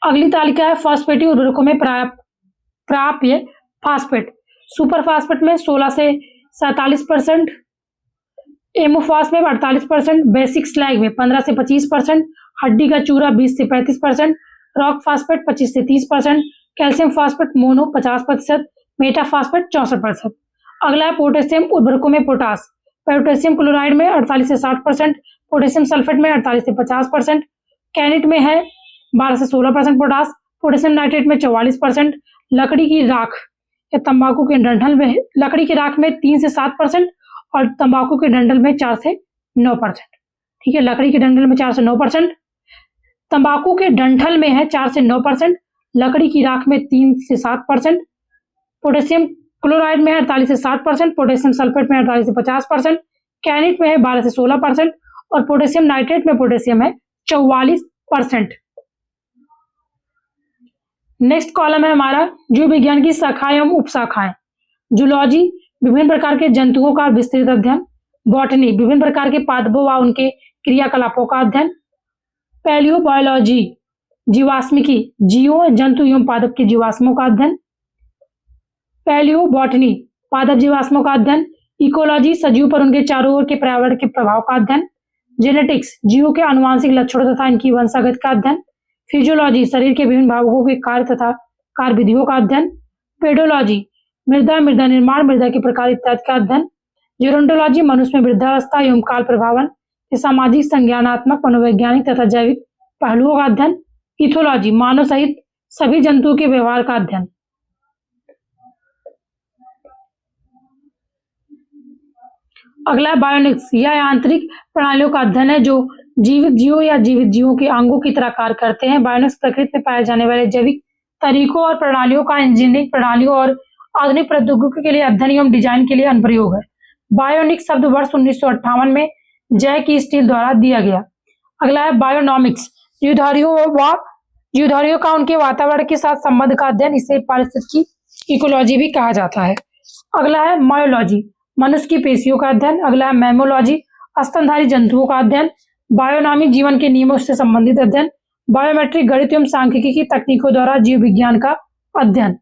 अगली तालिका है फॉस्फेटी उर्वरकों में प्राप्य फास्फेट। सुपर फास्फेट में 16 से 47%, एमोफॉस में 48%, बेसिक स्लैग में 15 से 25%, हड्डी का चूरा 20 से 35%, रॉक फास्फेट 25 से 30%, calcium phosphate mono 50%, Meta phosphate 64%। अगला है पोटेशियम उर्वरकों में पोटास। पोटेशियम क्लोराइड में 48 से 60%, पोटेशियम सल्फेट में 48 से 50%, कैनिट में है 12 से 16% पोटास, पोटेशियम नाइट्रेट में 44%, लकड़ी की राख या तंबाकू के डंठल में लकड़ी की राख में 3 से 7% और तंबाकू के डंठल में 4 से 9%। ठीक है, लकड़ी के डंठल में 4 से 9%, तंबाकू के डंठल में है 4 से 9%, लकड़ी की राख में 3 से 7%, पोटेशियम क्लोराइड में है 48 से 60%, पोटेशियम सल्फेट में 48 से 50%, कैनिट में है 12 से 16% और पोटेशियम नाइट्रेट में पोटेशियम है 44%। नेक्स्ट कॉलम है हमारा जीव विज्ञान की शाखाएं एवं उपशाखाएं। जूलॉजी विभिन्न प्रकार के जंतुओं का विस्तृत अध्ययन, बॉटनी विभिन्न प्रकार के पादपों व उनके क्रियाकलापों का अध्ययन, पैलियोबायोलॉजी जीवाश्मिकी जीवों, जंतु एवं पादप के जीवाश्मों का अध्ययन, पैलियोबॉटनी पादप जीवाश्मों का अध्ययन, इकोलॉजी सजीव पर उनके चारों ओर के पर्यावरण के प्रभाव का अध्ययन, जेनेटिक्स जीवों के आनुवांशिक लक्षणों तथा इनकी वंशागत का अध्ययन, फिजियोलॉजी शरीर के विभिन्न भागों के कार्य तथा कार्य विधियों का अध्ययन, पेडोलॉजी मृदा निर्माण, मृदा के प्रकार इत्यादि का अध्ययन, जेरोंटोलॉजी मनुष्य में वृद्धावस्था एवं काल प्रभावन, सामाजिक, संज्ञानात्मक, मनोवैज्ञानिक तथा जैविक पहलुओं का अध्ययन, इथोलॉजी मानव सहित सभी जंतुओं के व्यवहार का अध्ययन। अगला बायोनिक्स, यह यांत्रिक प्रणालियों का अध्ययन है जो जीवित जीवों या जीवित जीवों के अंगों की तरह कार्य करते हैं। बायोनिक्स प्रकृति में पाए जाने वाले जैविक तरीकों और प्रणालियों का इंजीनियरिंग प्रणालियों और आधुनिक प्रौद्योगिकी के लिए अध्ययन एवं डिजाइन के लिए अनुप्रयोग है। बायोनिक शब्द वर्ष 1958 में जय की स्टील द्वारा दिया गया। अगला है बायोनॉमिक्स, जीवधारियों का उनके वातावरण के साथ संबंध का अध्ययन, इसे पारिस्थितिकी इकोलॉजी भी कहा जाता है। अगला है मायोलॉजी, मनुष्य की पेशियों का अध्ययन। अगला है मैमोलॉजी, स्तनधारी जंतुओं का अध्ययन। बायोनॉमी, जीवन के नियमों से संबंधित अध्ययन। बायोमेट्रिक, गणित एवं सांख्यिकी की तकनीकों द्वारा जीव विज्ञान का अध्ययन।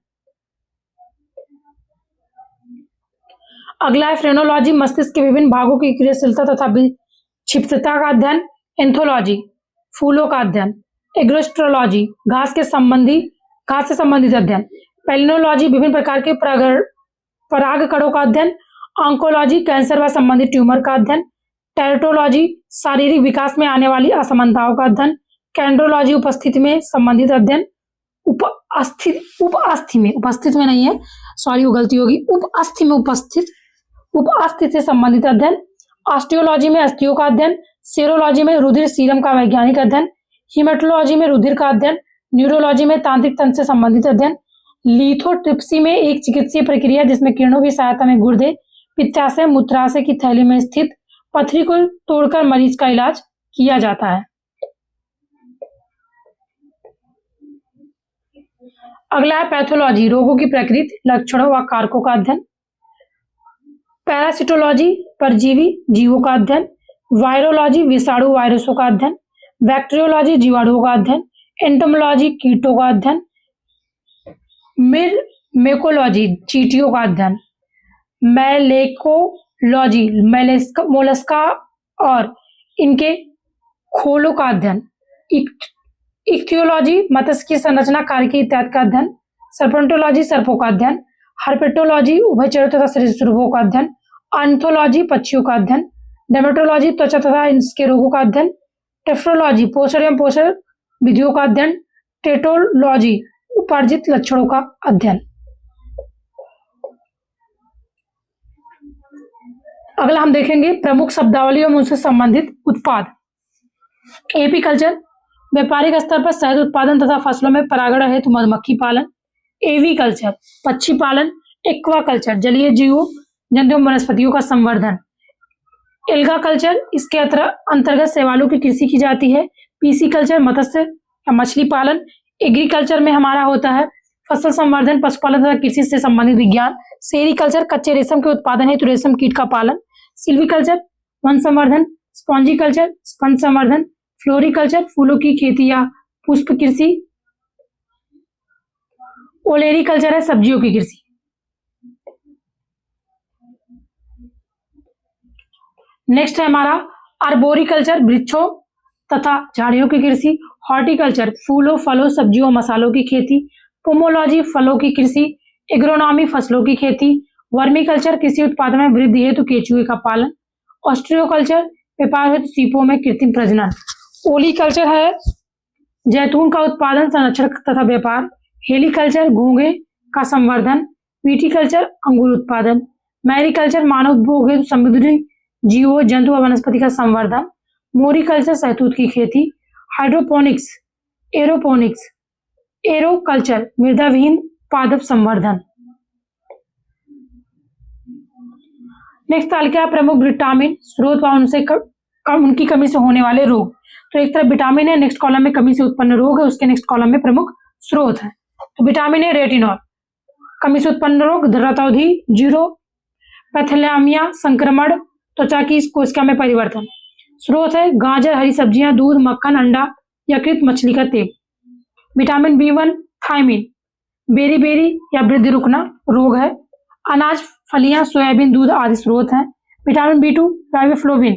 अगला है फ्रेनोलॉजी, मस्तिष्क के विभिन्न भागों की क्रियाशीलता तथा विक्षिप्तता का अध्ययन। एंथोलॉजी, फूलों का अध्ययन। एग्रोस्ट्रोलॉजी, घास से संबंधित अध्ययन। पेलिनोलॉजी, विभिन्न प्रकार के परागकणों का अध्ययन। ऑन्कोलॉजी, कैंसर व संबंधित ट्यूमर का अध्ययन। टेरेटोलॉजी, शारीरिक विकास में आने वाली असमानताओं का अध्ययन। कैंड्रोलॉजी, उपस्थिति में संबंधित अध्ययन। उपस्थित में नहीं है, सॉरी वो गलती होगी, उपस्थित से संबंधित अध्ययन। ऑस्टियोलॉजी में अस्थियों का अध्ययन। सेरोलॉजी में रुधिर सीरम का वैज्ञानिक अध्ययन। हीमेटोलॉजी में रुधिर का अध्ययन। न्यूरोलॉजी में तांत्रिक तंत्र से संबंधित अध्ययन। लिथोट्रिप्सी में एक चिकित्सीय प्रक्रिया जिसमें किरणों की सहायता में गुर्दे, पित्ताशय, मूत्राशय की थैली में स्थित पथरी को तोड़कर मरीज का इलाज किया जाता है। अगला है पैथोलॉजी, रोगों की प्रकृति, लक्षणों व कारकों का अध्ययन। पैरासिटोलॉजी, परजीवी जीवों का अध्ययन। वायरोलॉजी, विषाणु वायरसों का अध्ययन। बैक्टीरियोलॉजी, जीवाणुओं का अध्ययन। एंटोमोलॉजी, कीटों का अध्ययन। मेकोलॉजी, चींटियों का अध्ययन। मैलेकोलॉजी, मोलस्का और इनके खोलों का अध्ययन। इक्थियोलॉजी, मत्स्य की संरचना, कार्य इत्यादि का अध्ययन। सर्पेंटोलॉजी, सर्पों का अध्ययन। हर्पेटोलॉजी, उभयचरों तथा सरीसृपों का अध्ययन। ऑर्थोलॉजी, पक्षियों का अध्ययन। डेमेटोलॉजी, त्वचा तथा इसके रोगों का अध्ययन। टेफ्रोलॉजी, पोषण एवं पोषण विधियों का अध्ययन। टेटोलॉजी, उपार्जित लक्षणों का अध्ययन। अगला हम देखेंगे प्रमुख शब्दावली एवं उनसे संबंधित उत्पाद। एपीकल्चर, व्यापारिक स्तर पर शहद उत्पादन तथा फसलों में परागण हेतु मधुमक्खी पालन। एवीकल्चर, पक्षी पालन। एक्वाकल्चर, जलीय जीवों, जंतुओं, वनस्पतियों का संवर्धन। एल्गा कल्चर, इसके अंतर्गत शैवालों की कृषि की जाती है। पीसीकल्चर, मत्स्य या मछली पालन। एग्रीकल्चर में हमारा होता है फसल संवर्धन, पशुपालन तथा कृषि से संबंधित विज्ञान। सेरीकल्चर, कच्चे रेशम के उत्पादन हेतु रेशम कीट का पालन। सिल्वीकल्चर, वन संवर्धन। स्पॉन्जीकल्चर, स्पंज संवर्धन। फ्लोरिकल्चर, फूलों की खेती या पुष्प कृषि। ओलेरीकल्चर है सब्जियों की कृषि। नेक्स्ट है हमारा आर्बोरिकल्चर, वृक्षों तथा झाड़ियों की कृषि। हॉर्टिकल्चर, फूलों, फलों, सब्जियों, मसालों की खेती। पोमोलॉजी, फलों की कृषि। एग्रोनॉमी, फसलों की खेती। वर्मीकल्चर, कृषि उत्पादन में वृद्धि हेतु केंचुए का पालन। ऑस्ट्रियोकल्चर, व्यापार हेतु सीपों में कृत्रिम प्रजनन। ओलीकल्चर है जैतून का उत्पादन, संरक्षण तथा व्यापार। हेलीकल्चर, घोंघे का संवर्धन। विटीकल्चर, अंगूर उत्पादन। मैरीकल्चर, मानव उपभोग हेतु समुद्री जीवों, जंतु व वनस्पति का संवर्धन। मोरिकल्चर, शहतूत की खेती। Hydroponics, aeroponics. एरोकल्चर, मृदा विहीन पादप संवर्धन। नेक्स्ट तालिका प्रमुख विटामिन स्रोत व उनकी कमी से होने वाले रोग। तो एक तरफ विटामिन है, नेक्स्ट कॉलम में कमी से उत्पन्न रोग है, उसके नेक्स्ट कॉलम में प्रमुख स्रोत है। तो विटामिन है रेटिनॉल, कमी से उत्पन्न रोग, रतौंधी, जीरो पैथेलामिया, संक्रमण, त्वचा की कोशिका में परिवर्तन। स्रोत है गाजर, हरी सब्जियां, दूध, मक्खन, अंडा, यकृत, मछली का तेल। विटामिन B1 थायमिन, बेरी या वृद्धि रुकना रोग है। अनाज, फलियां, सोयाबीन, दूध आदि स्रोत हैं। विटामिन B2 राइबोफ्लोविन,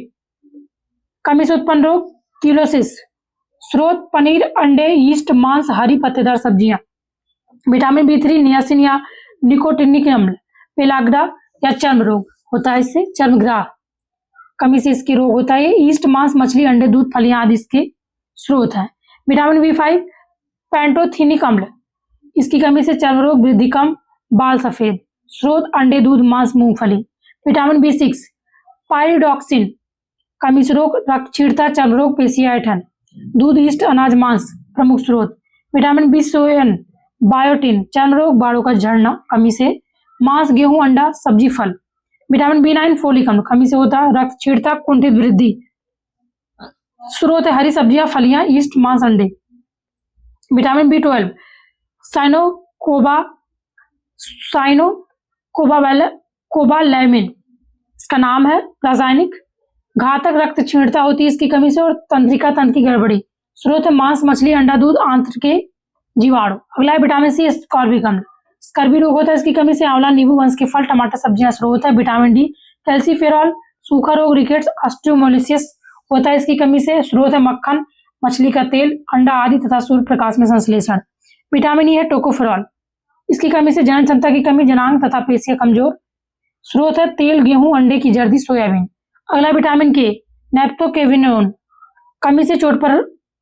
कमी से उत्पन्न रोग, कीलोसिस। स्रोत पनीर, अंडे, यीस्ट, मांस, हरी पत्तेदार सब्जियां। विटामिन B3 नियासिन या निकोटिनिक अम्ल, पेलाग्रा या चर्म रोग होता है, इससे चर्मग्राह कमी से इसके रोग होता है। ईस्ट, मांस, मछली, अंडे, दूध, फलियां आदि इसके स्रोत हैं। विटामिन B5 पैंटोथेनिक अम्ल, इसकी कमी से चर्म रोग, वृद्धि कम, बाल सफेद। स्रोत अंडे, दूध, मांस, मूंगफली। विटामिन B6 पायरिडॉक्सिन, कमी से रोग, रक्तक्षीणता, चर्म रोग, पेशियां ऐंठन। दूध, ईस्ट, अनाज, मांस प्रमुख स्रोत। विटामिन B7 बायोटिन, चर्म रोग, बालों का झड़ना कमी से। मांस, गेहूं, अंडा, सब्जी, फल। विटामिन B9 फोलिक अम्ल, कमी से होता है रक्तक्षीणता, कुंठित वृद्धि। स्रोत है हरी सब्जियां, फलियां, ईस्ट, मांस, अंडे। विटामिन B12 साइनोकोबालैमिन इसका नाम है रासायनिक। घातक रक्तक्षीणता होती है इसकी कमी से और तंत्रिका तंत्र की गड़बड़ी। स्रोत है मांस, मछली, अंडा, दूध, आंत्र के जीवाणु। अगला है विटामिन C स्कॉर्बिक अम्ल, स्कर्वी रोग होता है इसकी कमी से। आंवला, नींबू वंश के फल, टमाटर, सब्जियां। स्रोत है विटामिन D कैल्सीफेरॉल, सूखा रोग, रिकेट्स, ऑस्टियोमोलिसिस होता है इसकी कमी से। स्रोत है मक्खन, मछली का तेल, अंडा आदि तथा सूर्य प्रकाश में संश्लेषण। विटामिन E है टोकोफेरॉल, इसकी कमी से जनन क्षमता की कमी, जनांग तथा पेशियां कमजोर। स्रोत है तेल, गेहूं, अंडे की जर्दी, सोयाबीन। अगला विटामिन K नैप्थोकेविनोन, कमी से चोट पर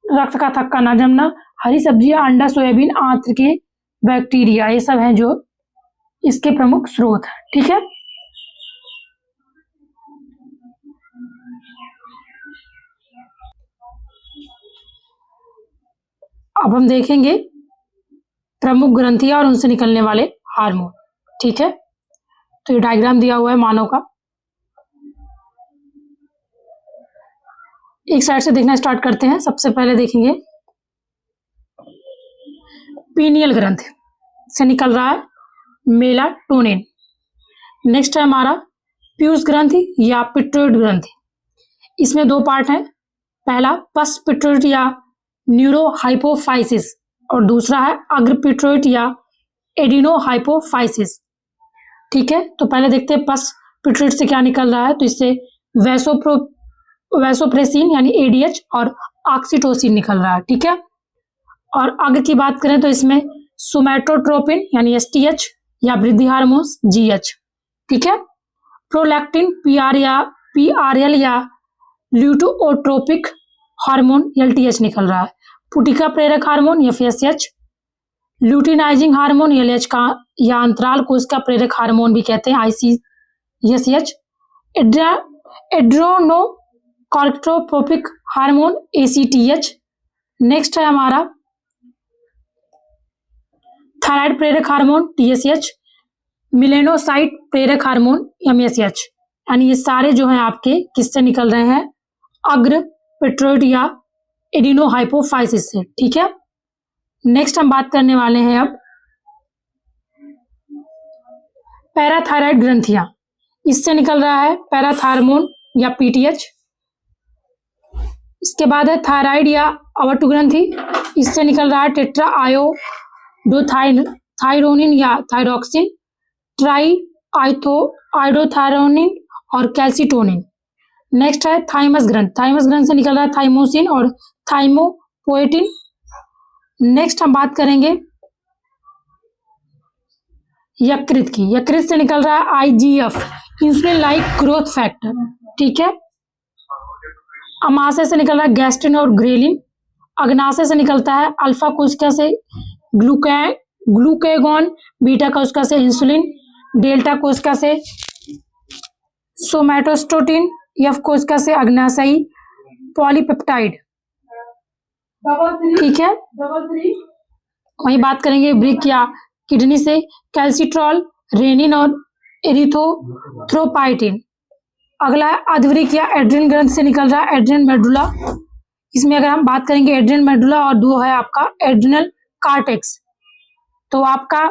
रक्त का थक्का न जमना। हरी सब्जियां, अंडा, सोयाबीन, आंत्र के बैक्टीरिया, ये सब हैं जो इसके प्रमुख स्रोत हैं। ठीक है, अब हम देखेंगे प्रमुख ग्रंथियां और उनसे निकलने वाले हार्मोन। ठीक है, तो ये डायग्राम दिया हुआ है मानव का। एक साइड से देखना स्टार्ट करते हैं। सबसे पहले देखेंगे पीनियल ग्रंथि से निकल रहा है मेलाटोनिन। नेक्स्ट है हमारा पीयूष ग्रंथि या पिट्यूटरी ग्रंथि। इसमें दो पार्ट हैं, पहला पश्च पिट्यूटरी या न्यूरोहाइपोफाइसिस और दूसरा है अग्र पिट्यूटरी या एडिनोहाइपोफाइसिस। ठीक है, तो पहले देखते हैं पश्च पिट्यूटरी से क्या निकल रहा है। तो इससे वैसोप्रेसिन यानी ADH और ऑक्सीटोसिन निकल रहा है। ठीक है, और अग्र की बात करें तो इसमें सोमैटोट्रोपिन यानी STH या वृद्धि हार्मोन्स GH। ठीक है, प्रोलैक्टिन PRL या ल्यूटोट्रोपिक हार्मोन LTH निकल रहा है। पुटिका प्रेरक हार्मोन या FSH, ल्यूटिनाइजिंग हार्मोन LH का या अंतराल कोशिका प्रेरक हार्मोन भी कहते हैं ICSH, adrenocorticotropic hormone ACTH। Next है हमारा थायराइड प्रेरक हार्मोन TSH, मिलेनोसाइट प्रेरक हार्मोन MSH। यानी ये सारे जो हैं आपके किससे निकल रहे हैं, अग्र पिट्यूटरी या एडिनोहाइपोफाइसिस से। ठीक है, नेक्स्ट हम बात करने वाले हैं अब पैराथायराइड ग्रंथियां। इससे निकल रहा है पैराथार्मोन या PTH। इसके बाद है थायराइड या अवटु ग्रंथि, इससे निकल रहा है टेट्रा आयोडोथायरोनिन या थायरोक्सिन, ट्राई आयोडोथायरोनिन और कैल्सिटोनिन। नेक्स्ट है थाइमस ग्रंथ, थाइमस ग्रंथ से निकल रहा है थाइमोसिन और थाइमोपोएटिन। नेक्स्ट हम बात करेंगे यकृत की, यकृत से निकल रहा है IGF insulin like growth factor. ठीक है, अमाशय से निकल रहा है गैस्ट्रिन और ग्रेलिन। अग्नाशय से निकलता है अल्फा कोशिका से ग्लूकेगॉन, बीटा कोशिका से इंसुलिन, डेल्टा कोशिका से सोमैटोस्टेटिन, F कोशिका से अग्नाशयी पॉलीपेप्टाइड। ठीक है, वही बात करेंगे वृक्क या किडनी से कैल्सिट्रॉल, रेनिन और एरिथ्रोथ्रोपाइटिन। अगला है अधवृक्क या एड्रिन ग्रंथ से निकल रहा है एड्रिन मेडुला। इसमें अगर हम बात करेंगे एड्रिन मेडुला और दो है आपका एड्रिनल कार्टेक्स। तो आपका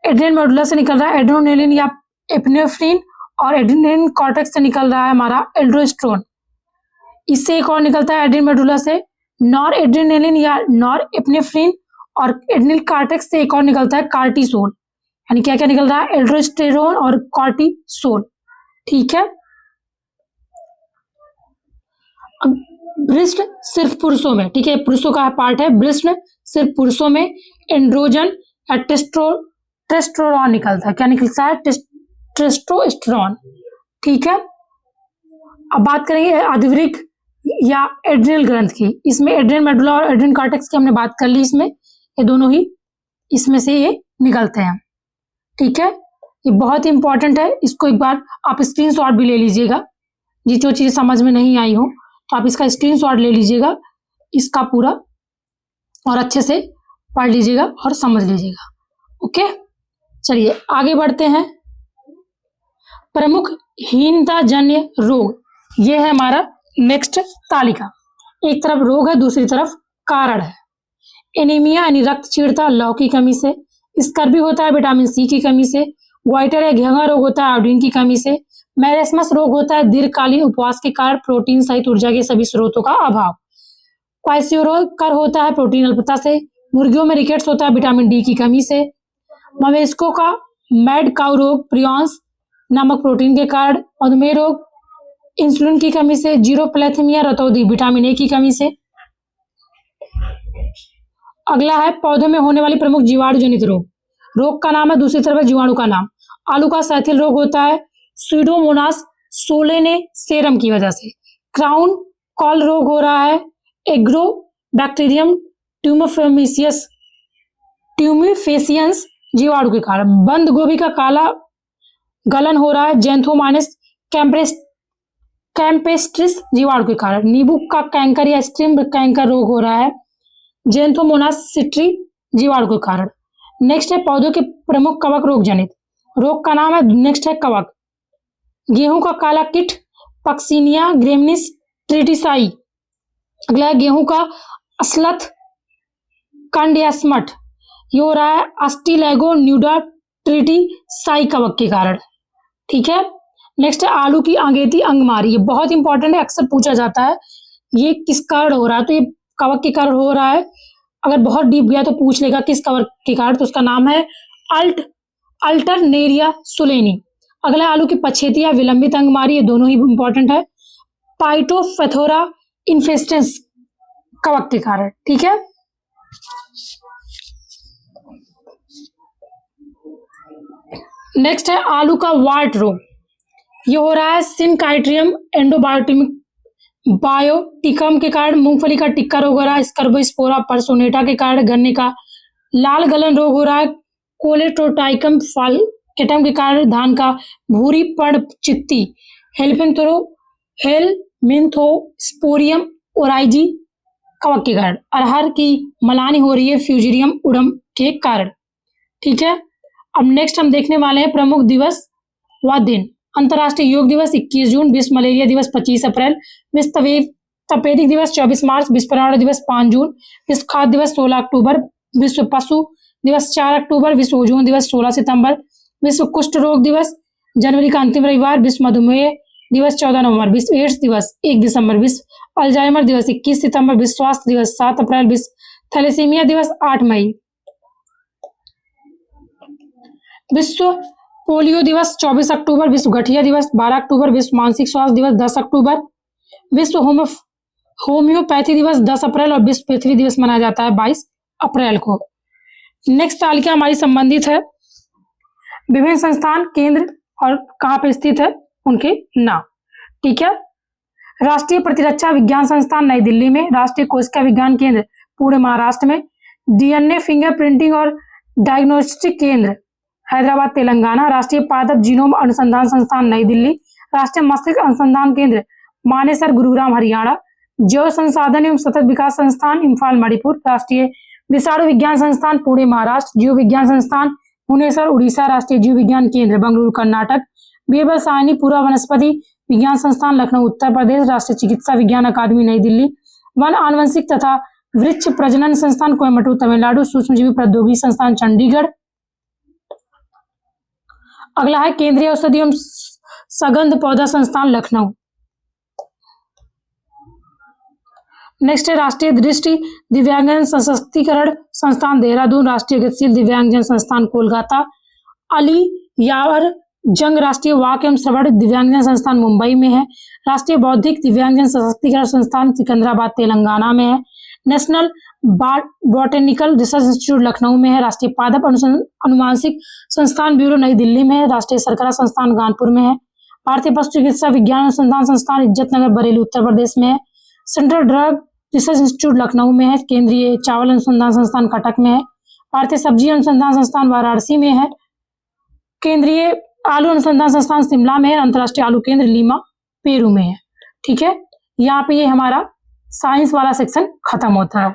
एड्रिन मेडुला से निकल रहा है एड्रेनालिन या एपिनेफ्रिन और एड्रिनल कॉर्टेक्स से निकल रहा है हमारा एल्डोस्टेरोन। इससे एक और निकलता है एड्रिन मेडुला से नॉर एड्रेनालिन या नॉर एपिनेफ्रिन और एड्रिनल कॉर्टेक्स से एक और निकलता है कार्टिसोल। यानी क्या क्या निकल रहा है, एल्डोस्टेरोन और कॉर्टिसोल। ठीक है, ब्रेस्ट सिर्फ पुरुषों में, ठीक है, पुरुषों का पार्ट है। ब्रेस्ट सिर्फ पुरुषों में एंड्रोजन या टेस्टोस्टेरोन निकलता है। क्या निकलता है, टेस्टोस्टेरोन। ठीक है, अब बात करेंगे अधिवृक्क या एड्रिनल ग्रंथ की। इसमें एड्रिन मेडुला और एड्रिन कॉर्टेक्स की हमने बात कर ली। इसमें ये दोनों ही इसमें से ये निकलते हैं। ठीक है, ये बहुत ही इंपॉर्टेंट है, इसको एक बार आप स्क्रीनशॉट भी ले लीजिएगा। ये जो चीज समझ में नहीं आई हो तो आप इसका स्क्रीनशॉट ले लीजिएगा इसका पूरा और अच्छे से पढ़ लीजिएगा और समझ लीजिएगा। ओके, चलिए आगे बढ़ते हैं। प्रमुख हीनता जन्य रोग, ये है हमारा नेक्स्ट तालिका। एक तरफ रोग है, दूसरी तरफ कारण है। एनीमिया यानी रक्तक्षीणता लौ की कमी से, स्कर्वी होता है विटामिन सी की कमी से, ग्वाइटर या घेंघा रोग होता है आयोडीन की कमी से, मैरेस्मस रोग होता है दीर्घकालीन उपवास के कारण प्रोटीन सहित ऊर्जा के सभी स्रोतों का अभाव, क्वाइसियोरोकर होता है प्रोटीन अल्पता से, मुर्गियों में रिकेट्स होता है विटामिन डी की कमी से, मवेशियों का मैड काउ रोग प्रियॉन्स नामक प्रोटीन के कारण, मधुमेह रोग इंसुलिन की कमी से, जीरोप्लेथेमिया रतौंधी विटामिन ए की कमी से। अगला है पौधों में होने वाली प्रमुख जीवाणु जनित रोग, रोग का नाम है, दूसरी तरफ है जीवाणु का नाम। आलू का सैथिल रोग होता है स्यूडोमोनास सोलेनेसेरम की वजह से। क्राउन कॉल रोग हो रहा है एग्रोबैक्टीरियम ट्यूमिफेसियंस जीवाणु के कारण। बंद गोभी का काला गलन हो रहा है जेंथोमाइनस कैम्पेस्ट्रिस जीवाणु के कारण। नींबू का कैंकर या स्ट्रिम कैंकर रोग हो रहा है जेंथोमोनास सिट्री जीवाणु के कारण। नेक्स्ट है पौधों के प्रमुख कवक रोग जनित रोग का नाम है, नेक्स्ट है कवक। गेहूं का काला किट पक्सिनिया ग्रेमिनिस ट्रिटिसाई। अगला है गेहूं का असलथ कंड या स्मट, ये हो रहा है अस्टिलैगो न्यूडा ट्रिटिसाई कवक के कारण। ठीक है, नेक्स्ट है आलू की अंगेती अंगमारी, ये बहुत इंपॉर्टेंट है, अक्सर पूछा जाता है ये किस कारण हो रहा है, तो ये कवक के कारण हो रहा है। अगर बहुत डीप गया तो पूछ लेगा किस कवक के कारण, तो उसका नाम है अल्टरनेरिया सुलेनी। अगला आलू की पछेती या विलंबित अंगमारी, ये दोनों ही इंपॉर्टेंट है, पाइटोफेथोरा इन्फेस्टेंस कवक के कारण। ठीक है, नेक्स्ट है आलू का वार्ट रोग, ये हो रहा है सिनकाइट्रियम बायोटिकम के कारण। मूंगफली का टिक्का रोग हो रहा है स्कर्बोस्पोरा परसोनेटा के कारण। गन्ने का लाल गलन रोग हो रहा है कोलेटोटाइकम फाल्केटम के कारण। धान का भूरी पड़ चित्ती हेलमिन्थोस्पोरियम ओराइजी कवक के कारण। अरहर की मलानी हो रही है फ्यूजेरियम उडम के कारण। ठीक है, अब नेक्स्ट हम देखने वाले हैं प्रमुख दिवस व दिन। अंतर्राष्ट्रीय योग दिवस 21 जून, विश्व मलेरिया दिवस 25 अप्रैल, विश्व तपेदिक दिवस 24 मार्च, विश्व पर्यावरण दिवस 5 जून, विश्व खाद्य दिवस 16 अक्टूबर, विश्व पशु दिवस 4 अक्टूबर, विश्व ओजोन दिवस 16 सितंबर, विश्व कुष्ठ रोग दिवस जनवरी का अंतिम रविवार, विश्व मधुमेह दिवस 14 नवंबर, विश्व एड्स दिवस 1 दिसंबर, विश्व अल्जाइमर दिवस 21 सितंबर, विश्व स्वास्थ्य दिवस 7 अप्रैल, विश्व थैलेसीमिया दिवस 8 मई, विश्व पोलियो दिवस 24 अक्टूबर, विश्व गठिया दिवस 12 अक्टूबर, विश्व मानसिक स्वास्थ्य दिवस 10 अक्टूबर, विश्व होम्योपैथी दिवस 10 अप्रैल और विश्व पृथ्वी दिवस मनाया जाता है 22 अप्रैल को। नेक्स्ट तालिका हमारी संबंधित है विभिन्न संस्थान केंद्र और कहाँ पे स्थित है उनके नाम। ठीक है, राष्ट्रीय प्रतिरक्षा विज्ञान संस्थान नई दिल्ली में, राष्ट्रीय कोशिका विज्ञान केंद्र पुणे महाराष्ट्र में, डीएनए फिंगरप्रिंटिंग और डायग्नोस्टिक केंद्र हैदराबाद तेलंगाना, राष्ट्रीय पादप जीनोम अनुसंधान संस्थान नई दिल्ली, राष्ट्रीय मस्तिष्क अनुसंधान केंद्र मानेसर गुरुग्राम हरियाणा, जैव संसाधन एवं सतत विकास संस्थान इम्फाल मणिपुर, राष्ट्रीय विषाणु विज्ञान संस्थान पुणे महाराष्ट्र, जीव विज्ञान संस्थान भुवनेश्वर उड़ीसा, राष्ट्रीय जीव विज्ञान केंद्र बेंगलुरु कर्नाटक, बीरबल साहनी पूरा वनस्पति विज्ञान संस्थान लखनऊ उत्तर प्रदेश, राष्ट्रीय चिकित्सा विज्ञान अकादमी नई दिल्ली, वन आनुवंशिक तथा वृक्ष प्रजनन संस्थान कोयम्बटूर तमिलनाडु, सूक्ष्मजीवी प्रौद्योगिकी संस्थान चंडीगढ़। अगला है केंद्रीय औषधि एवं सगंध पौधा संस्थान लखनऊ। नेक्स्ट है राष्ट्रीय दृष्टि दिव्यांगजन सशक्तिकरण संस्थान देहरादून, राष्ट्रीय गतिशील दिव्यांगजन संस्थान कोलकाता, अली यावर जंग राष्ट्रीय वाक एवं श्रवण दिव्यांगजन संस्थान मुंबई में है, राष्ट्रीय बौद्धिक दिव्यांगजन सशक्तिकरण संस्थान सिकंदराबाद तेलंगाना में है, national botanical research institute Lucknow में है, राष्ट्रीय पादप अनुवांशिक संस्थान ब्यूरो नई दिल्ली में है, राष्ट्रीय सरकरा संस्थान कानपुर में है, भारतीय पशु चिकित्सा विज्ञान अनुसंधान संस्थान इज्जतनगर बरेली उत्तर प्रदेश में है, central drug research institute Lucknow में है, केंद्रीय चावल अनुसंधान संस्थान कटक में है, भारतीय सब्जी अनुसंधान संस्थान वाराणसी में है, केंद्रीय आलू अनुसंधान संस्थान शिमला में है, अंतर्राष्ट्रीय आलू केंद्र लीमा पेरू में है। ठीक है, यहाँ पे ये हमारा साइंस वाला सेक्शन खत्म होता है।